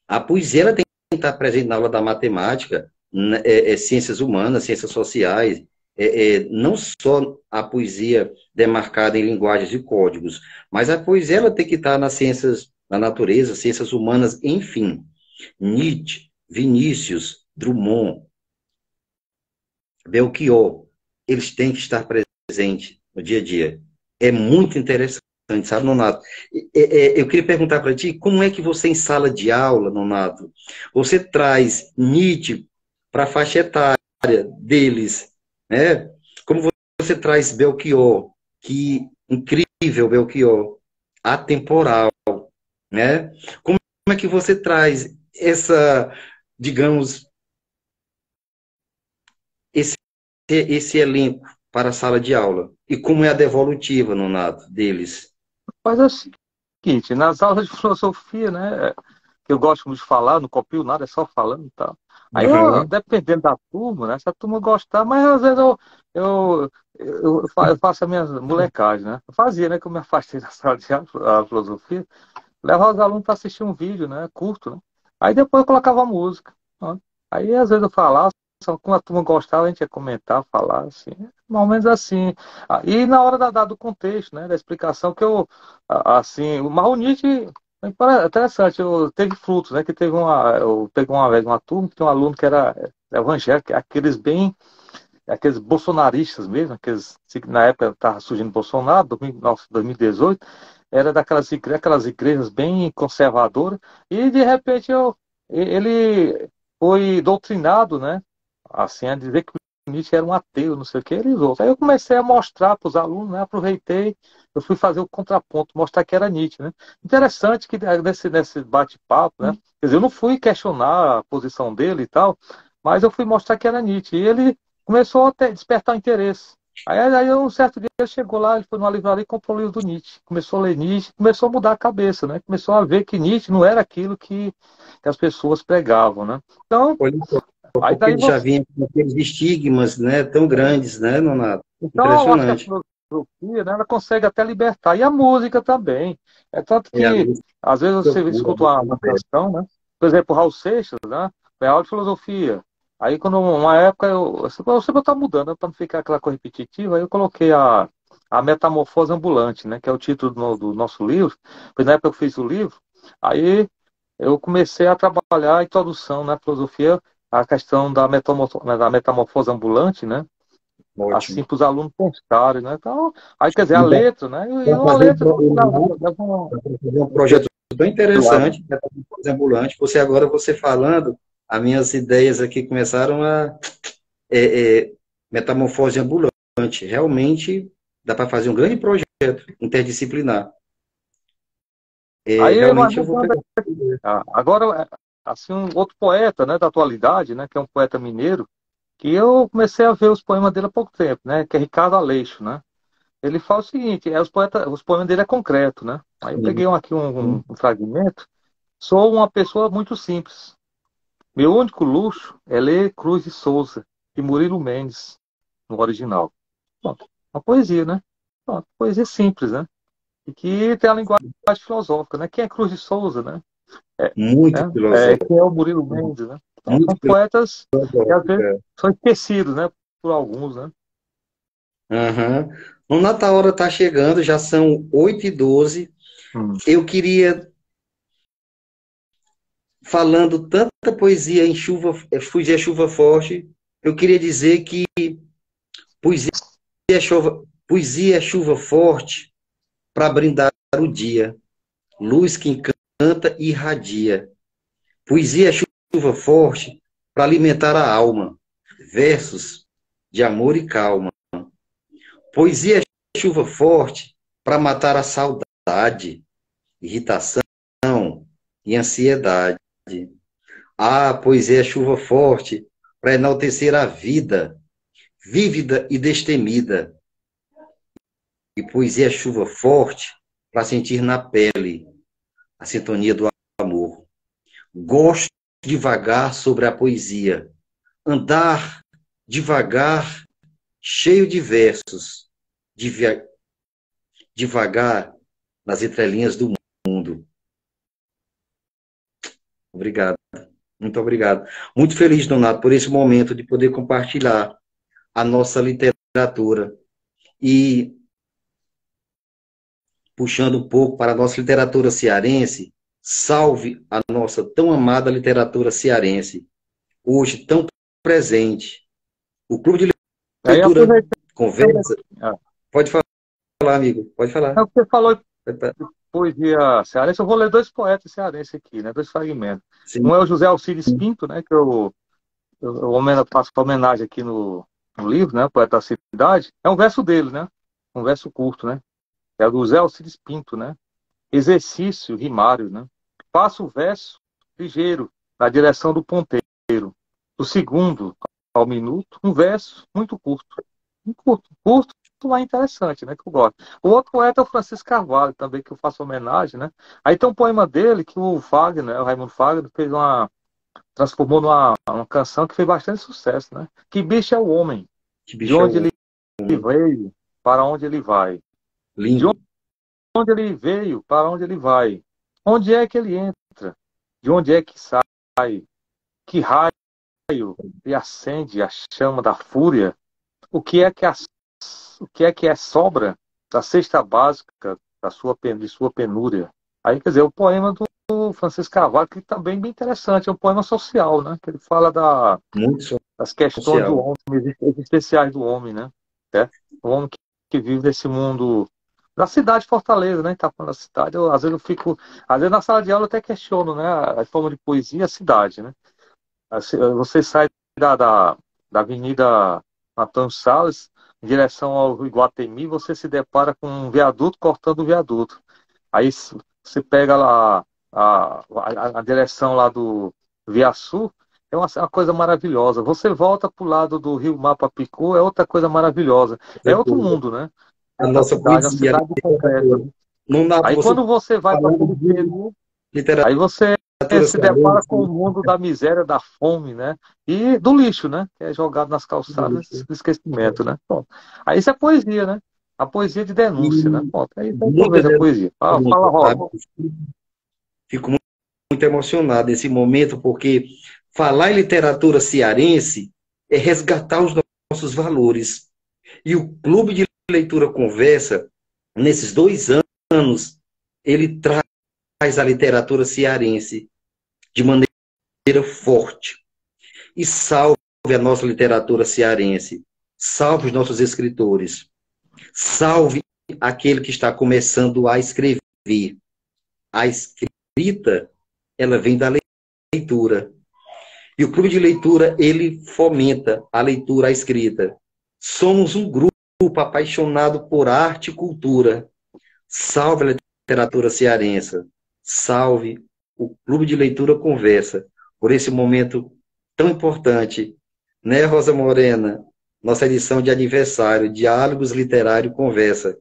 A poesia ela tem que estar presente na aula da matemática, né, ciências humanas, ciências sociais, não só a poesia demarcada em linguagens e códigos, mas a poesia ela tem que estar nas ciências da natureza, ciências humanas, enfim. Nietzsche, Vinícius, Drummond, Belchior, eles têm que estar presentes no dia a dia. É muito interessante, sabe, Nonato? Eu queria perguntar para ti, como é que você, em sala de aula, Nonato, você traz Nietzsche para a faixa etária deles, né? Como você traz Belchior, que incrível Belchior, atemporal, né? Como é que você traz essa, digamos, esse esse elenco para a sala de aula? E como é a devolutiva, Nonato, deles? Mas é o seguinte, nas aulas de filosofia, né? Que eu gosto muito de falar, não copio nada, é só falando e tal. Aí, Uhum. dependendo da turma, né? Se a turma gostar, mas às vezes eu, eu faço as minhas molecagens, né? Eu fazia, né? Que eu me afastei da sala de aula, a filosofia, levava os alunos para assistir um vídeo, né? Curto, né? Aí depois eu colocava música, né? Aí às vezes eu falava, só quando a turma gostava, a gente ia comentar, falar, assim, mais ou menos assim. E na hora do contexto, né? Da explicação que assim, o Marronite é interessante, teve frutos, né? Que eu peguei uma vez uma turma que tinha um aluno que era evangélico, aqueles bolsonaristas mesmo, na época estava surgindo Bolsonaro, 2018, era aquelas igrejas bem conservadoras, e de repente ele foi doutrinado, né? Assim, a dizer que o Nietzsche era um ateu, não sei o que, eles outros. Aí eu comecei a mostrar para os alunos, né? Aproveitei, eu fui fazer o contraponto, mostrar que era Nietzsche, né? Interessante que nesse bate-papo, né? Quer dizer, eu não fui questionar a posição dele e tal, mas eu fui mostrar que era Nietzsche. E ele começou a despertar interesse. Aí um certo dia ele chegou lá, ele foi numa livraria e comprou o livro do Nietzsche. Começou a ler Nietzsche, começou a mudar a cabeça, né? Começou a ver que Nietzsche não era aquilo que as pessoas pregavam, né? Então, Olha só, aí porque daí ele já você. vinha com aqueles estigmas, né, tão grandes, né, Nonato? Então, eu acho que a Impressionante. filosofia, né, ela consegue até libertar. E a música também. É tanto É a que, luz às vezes, você procura, escuta uma canção, né? Por exemplo, Raul Seixas, né? Foi aula de filosofia. Aí, quando uma época, eu sempre estou mudando, né, para não ficar aquela coisa repetitiva, aí eu coloquei a Metamorfose Ambulante, né? Que é o título do nosso livro. Pois na época eu fiz o livro, aí eu comecei a trabalhar a introdução na filosofia, a questão da metamorfose ambulante, né? Assim ótimo. para os alunos testarem, né? Então, aí quer dizer, a E letra, né? E para uma fazer, letra no final fazer um um projeto texto tão claro. interessante, né, ambulante, você falando, as minhas ideias aqui começaram a metamorfose ambulante. Realmente dá para fazer um grande projeto interdisciplinar. Aí, mas Realmente eu vou mudando, pegar. agora, assim, um outro poeta, né, da atualidade, né, que é um poeta mineiro, que eu comecei a ver os poemas dele há pouco tempo, né, que é Ricardo Aleixo, né? ele fala o seguinte, os poemas dele é concreto, né? Aí eu peguei aqui um fragmento. Sou uma pessoa muito simples. Meu único luxo é ler Cruz de Souza e Murilo Mendes no original. Pronto, uma poesia, né? Pronto, poesia simples, né? E que tem a linguagem filosófica, né? Quem é Cruz de Souza, né? Muito Quem é filosófico. o Murilo Mendes, né? Então, Muito são poetas que às vezes filosófico. são esquecidos, né? Por alguns, né? Aham. O Nata hora está chegando, já são 8h12. Hum. Eu queria, falando tanta poesia em chuva, fugir a chuva forte, eu queria dizer que poesia poesia é chuva forte para brindar o dia, luz que encanta e irradia. Poesia é chuva forte para alimentar a alma, versos de amor e calma. Poesia é chuva forte para matar a saudade, irritação e ansiedade. Ah, poesia é chuva forte para enaltecer a vida, vívida e destemida. E poesia é chuva forte para sentir na pele a sintonia do amor. Gosto devagar sobre a poesia, andar devagar, cheio de versos, devagar nas entrelinhas do mundo. Obrigado, muito obrigado. Muito feliz, Donato, por esse momento de poder compartilhar a nossa literatura e puxando um pouco para a nossa literatura cearense, salve a nossa tão amada literatura cearense, hoje tão presente. O Clube de Aí Leitura aproveitando, Conversa, pode falar, amigo, pode é falar. o que você falou de poesia cearense, eu vou ler dois poetas cearenses aqui, né? Dois fragmentos. Sim. Um é o José Alcides Pinto, né? Que eu faço homenagem aqui no livro, né? Poeta da Cidade. É um verso dele, né? Um verso curto, né? É o José Alcides Pinto, né? Exercício rimário, né? Faça o verso ligeiro na direção do ponteiro. Do segundo ao minuto, um verso muito curto. Um curto, mas interessante, né? Que eu gosto. O outro poeta é o Francisco Carvalho, também, que eu faço homenagem, né? Aí tem um poema dele que o Fagner, né, o Raimundo Fagner, transformou uma canção que fez bastante sucesso, né? Que bicho é o homem? Que De bicho é onde o ele veio, para onde ele vai? De lindo. onde ele veio, para onde ele vai? Onde é que ele entra? De onde é que sai? Que raio lhe acende a chama da fúria? O que é que é sobra da cesta básica de sua penúria? Aí, quer dizer, o poema do Francisco Carvalho, que também é bem interessante, é um poema social, né? Que ele fala Muito das questões do social. homem, existenciais do homem, né? É? O homem que vive nesse mundo da cidade de Fortaleza, né? Tá falando da cidade, às vezes eu fico, às vezes na sala de aula eu até questiono, né? A forma de poesia e a cidade, né? Você sai da Avenida Antônio Salles em direção ao Iguatemi, você se depara com um viaduto cortando o viaduto. Aí você pega lá a direção lá do Via Sul, é uma coisa maravilhosa. Você volta para o lado do Rio Mapapicu, é outra coisa maravilhosa. É outro mundo, né? A Essa nossa cidade, uma poesia, a cidade concreta. literatura. Não dá para Aí você quando você vai para a falando de periferia, literatura aí você se depara cearense, com o mundo da miséria, da fome, né? E do lixo, né? Que é jogado nas calçadas do esquecimento, né? Bom, aí isso é poesia, né? A poesia de denúncia, né? e Bom, aí eu muita vejo a poesia. Fala, sabe? Rob. Fico muito emocionado nesse momento, porque falar em literatura cearense é resgatar os nossos valores. E o Clube de Leitura Conversa, nesses 2 anos, ele traz a literatura cearense de maneira forte. E salve a nossa literatura cearense. Salve os nossos escritores. Salve aquele que está começando a escrever. A escrita, ela vem da leitura. E o clube de leitura, ele fomenta a leitura, a escrita. Somos um grupo apaixonado por arte e cultura. Salve a literatura cearense. Salve o Clube de Leitura Conversa por esse momento tão importante. Né, Rosa Morena? nossa edição de aniversário, Diálogos Literário Conversa.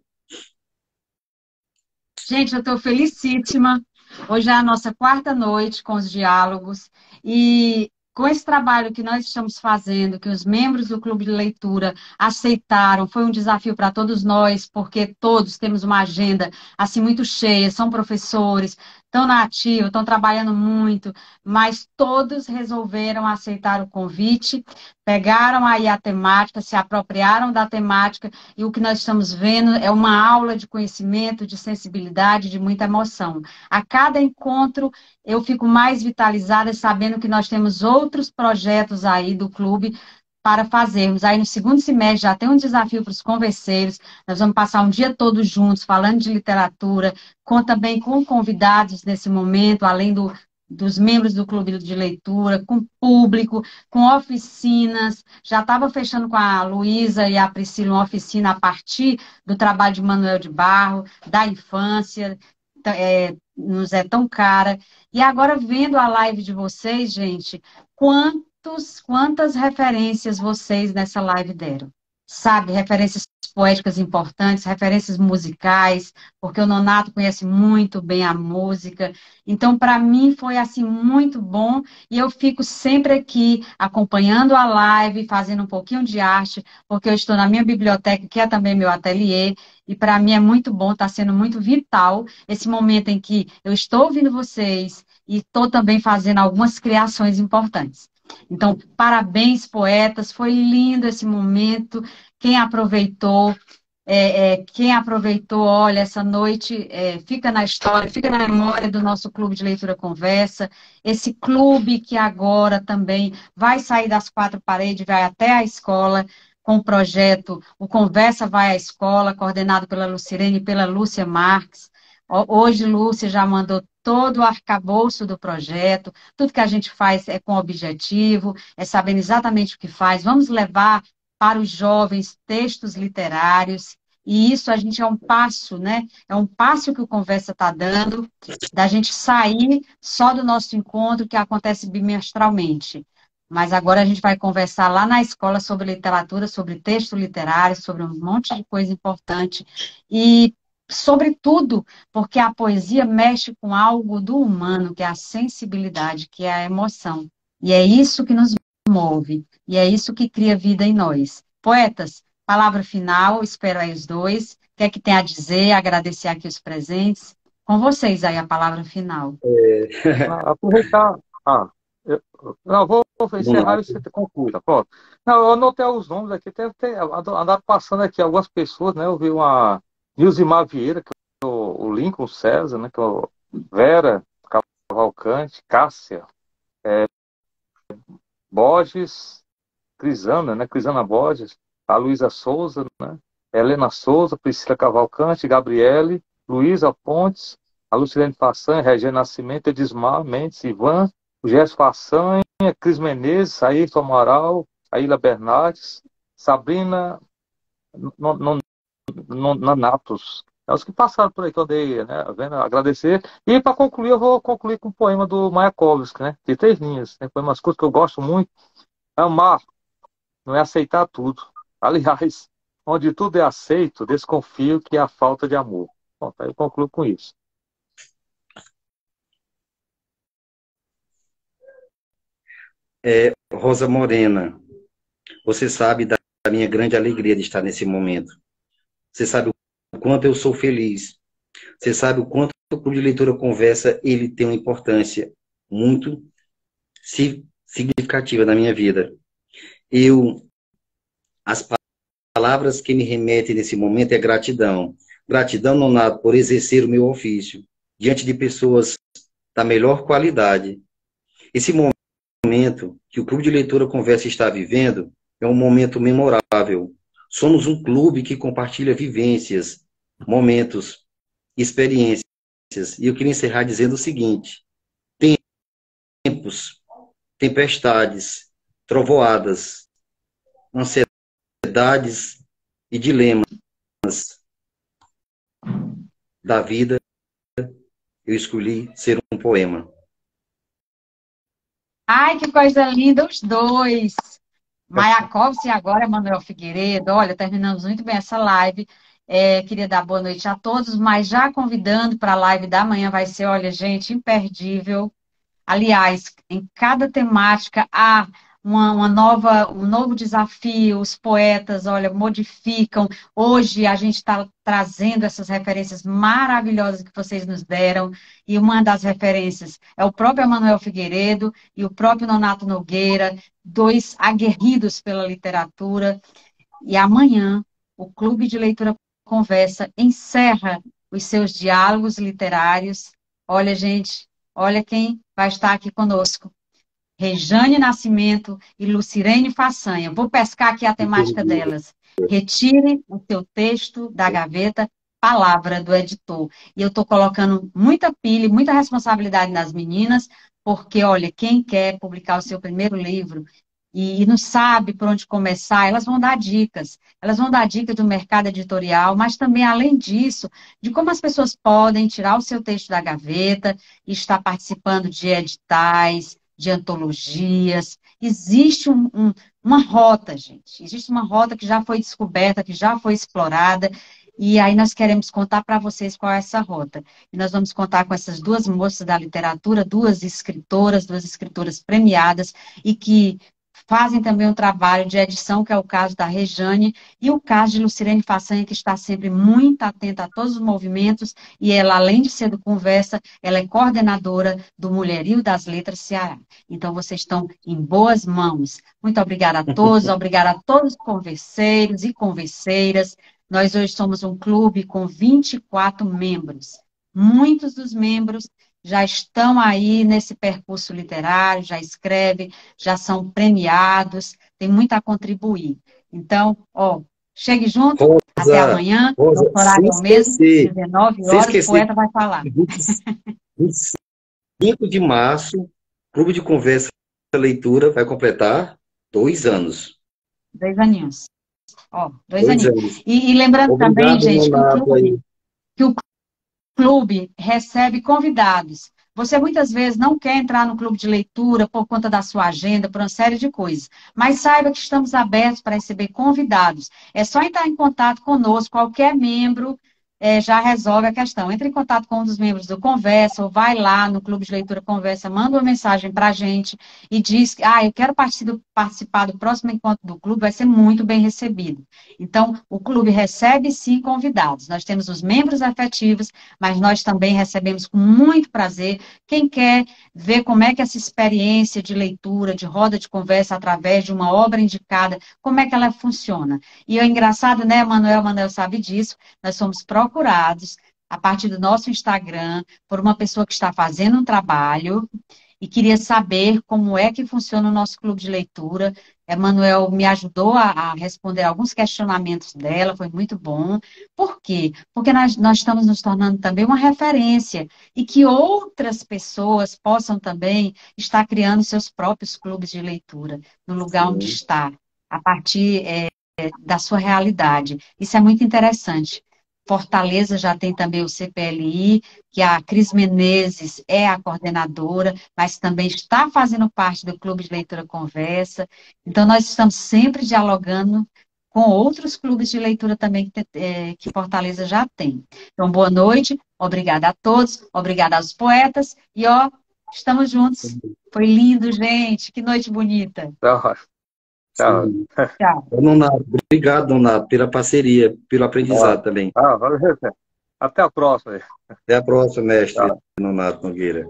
Gente, eu estou felicíssima. Hoje é a nossa quarta noite com os diálogos e com esse trabalho que nós estamos fazendo, que os membros do Clube de Leitura aceitaram, foi um desafio para todos nós, porque todos temos uma agenda assim muito cheia, são professores, estão na ativa, estão trabalhando muito, mas todos resolveram aceitar o convite, pegaram aí a temática, se apropriaram da temática e o que nós estamos vendo é uma aula de conhecimento, de sensibilidade, de muita emoção. A cada encontro, eu fico mais vitalizada sabendo que nós temos outros projetos aí do clube para fazermos. Aí no segundo semestre já tem um desafio para os converseiros, nós vamos passar um dia todo juntos falando de literatura, também com convidados nesse momento, além dos membros do clube de leitura, com público, com oficinas. Já estava fechando com a Luísa e a Priscila uma oficina a partir do trabalho de Manuel de Barro, da infância, nos é tão cara. E agora, vendo a live de vocês, gente, quantas referências vocês nessa live deram? Sabe, referências poéticas importantes, referências musicais, porque o Nonato conhece muito bem a música. Então, para mim, foi assim muito bom e eu fico sempre aqui acompanhando a live, fazendo um pouquinho de arte, porque eu estou na minha biblioteca, que é também meu ateliê, e para mim é muito bom, está sendo muito vital esse momento em que eu estou ouvindo vocês e estou também fazendo algumas criações importantes. Então, parabéns, poetas, foi lindo esse momento. Quem aproveitou, olha, essa noite fica na história, fica na memória do nosso Clube de Leitura Conversa, esse clube que agora também vai sair das quatro paredes, vai até a escola, com o projeto O Conversa Vai à Escola, coordenado pela Lucirene e pela Lúcia Marques. Hoje, Lúcia já mandou todo o arcabouço do projeto, tudo que a gente faz é com objetivo, é sabendo exatamente o que faz. Vamos levar para os jovens textos literários, e isso a gente é um passo, né? É um passo que o Conversa está dando, da gente sair só do nosso encontro, que acontece bimestralmente. Mas agora a gente vai conversar lá na escola sobre literatura, sobre texto literário, sobre um monte de coisa importante. E, sobretudo, porque a poesia mexe com algo do humano, que é a sensibilidade, que é a emoção. E é isso que nos move. E é isso que cria vida em nós. Poetas, palavra final, espero aí os dois. O que é que tem a dizer? Agradecer aqui os presentes. Com vocês aí a palavra final. Aproveitar. Eu, não, vou encerrar e você conclui, tá pronto. Não, eu anotei os nomes aqui, andaram passando aqui algumas pessoas, né? Eu vi uma Nilzimar Vieira, que é o Lincoln César, né? Que é o Vera Cavalcante, Cássia, Borges, Crisana, né? Crisana Borges, a Luísa Souza, né? Helena Souza, Priscila Cavalcante, Gabriele, Luísa Pontes, a Lucilene Façanha, Regina Nascimento, Edismar Mendes, Ivan, o Gerson Façanha, Cris Menezes, Ayrton Amaral, Aila Bernardes, Sabrina Nanatos. É os que passaram por aí que eu dei, né? Vendo, agradecer. E para concluir, eu vou concluir com um poema do Mayakovsky, né? De 3 linhas. Tem poemas curtos que eu gosto muito. Amar não é aceitar tudo. Aliás, onde tudo é aceito, desconfio que é a falta de amor. Bom, aí eu concluo com isso. Rosa Morena, você sabe da minha grande alegria de estar nesse momento. Você sabe o quanto eu sou feliz. Você sabe o quanto o Clube de Leitura Conversa ele tem uma importância muito significativa na minha vida. As palavras que me remetem nesse momento é gratidão. Gratidão, Nonato, por exercer o meu ofício diante de pessoas da melhor qualidade. Esse momento que o Clube de Leitura Conversa está vivendo é um momento memorável. Somos um clube que compartilha vivências, momentos, experiências. E eu queria encerrar dizendo o seguinte: tempos, tempestades, trovoadas, ansiedades e dilemas da vida, eu escolhi ser um poema. Ai, que coisa linda, os dois. Mayakovs e agora Manuel Figueiredo. Olha, terminamos muito bem essa live. Queria dar boa noite a todos, mas já convidando para a live da manhã vai ser, olha, gente, imperdível. Aliás, em cada temática há um novo desafio, os poetas, olha, modificam. Hoje a gente está trazendo essas referências maravilhosas que vocês nos deram, e uma das referências é o próprio Emanuel Figueiredo e o próprio Nonato Nogueira, dois aguerridos pela literatura. E amanhã o Clube de Leitura Conversa encerra os seus diálogos literários. Olha, gente, olha quem vai estar aqui conosco. Rejane Nascimento e Lucirene Façanha. Vou pescar aqui a temática delas. Retire o seu texto da gaveta, palavra do editor. E eu estou colocando muita pilha, muita responsabilidade nas meninas, porque, olha, quem quer publicar o seu primeiro livro e não sabe por onde começar, elas vão dar dicas. Elas vão dar dicas do mercado editorial, mas também, além disso, de como as pessoas podem tirar o seu texto da gaveta e estar participando de editais, de antologias. Existe uma rota, gente. Existe uma rota que já foi descoberta, que já foi explorada, e aí nós queremos contar para vocês qual é essa rota. E nós vamos contar com essas duas moças da literatura, duas escritoras premiadas, e que fazem também um trabalho de edição, que é o caso da Rejane, e o caso de Lucirene Façanha, que está sempre muito atenta a todos os movimentos, e ela, além de ser do Conversa, ela é coordenadora do Mulherio das Letras Ceará. Então, vocês estão em boas mãos. Muito obrigada a todos, obrigada a todos os converseiros e converseiras. Nós hoje somos um clube com 24 membros. Muitos dos membros já estão aí nesse percurso literário, já escrevem, já são premiados, tem muito a contribuir. Então, chegue junto, Rosa, até amanhã, Rosa, no horário sem mesmo, esquecer, 19 sem horas, o esquecer, poeta vai falar. 25 de março, Clube de Conversa e Leitura vai completar 2 anos. 2 aninhos. 2 2 aninhos. anos. E lembrando também, Obrigado, gente, Nonato, aí. que o clube recebe convidados. Você muitas vezes não quer entrar no clube de leitura por conta da sua agenda, por uma série de coisas. Mas saiba que estamos abertos para receber convidados. É só entrar em contato conosco, qualquer membro já resolve a questão. Entre em contato com um dos membros do Conversa, ou vai lá no Clube de Leitura Conversa, manda uma mensagem para a gente e diz que eu quero participar do próximo encontro do clube, vai ser muito bem recebido. Então, o clube recebe sim convidados. Nós temos os membros efetivos, mas nós também recebemos com muito prazer quem quer ver como é que essa experiência de leitura, de roda de conversa através de uma obra indicada, como é que ela funciona. E é engraçado, né, Manuel? Manuel sabe disso. Nós somos procurados a partir do nosso Instagram por uma pessoa que está fazendo um trabalho e queria saber como é que funciona o nosso clube de leitura. Emanuel me ajudou a responder alguns questionamentos dela, foi muito bom. Por quê? Porque nós estamos nos tornando também uma referência e que outras pessoas possam também estar criando seus próprios clubes de leitura no lugar onde está, a partir da sua realidade. Isso é muito interessante. Fortaleza já tem também o CPLI, que a Cris Menezes é a coordenadora, mas também está fazendo parte do Clube de Leitura Conversa. Então, nós estamos sempre dialogando com outros clubes de leitura também que Fortaleza já tem. Então, boa noite, obrigada a todos, obrigada aos poetas, e estamos juntos. Foi lindo, gente, que noite bonita. Tchau. Tchau. Tchau. Nonato, obrigado, Nonato, pela parceria, pelo aprendizado também. Valeu. Até a próxima. Até a próxima, mestre Nonato Nogueira.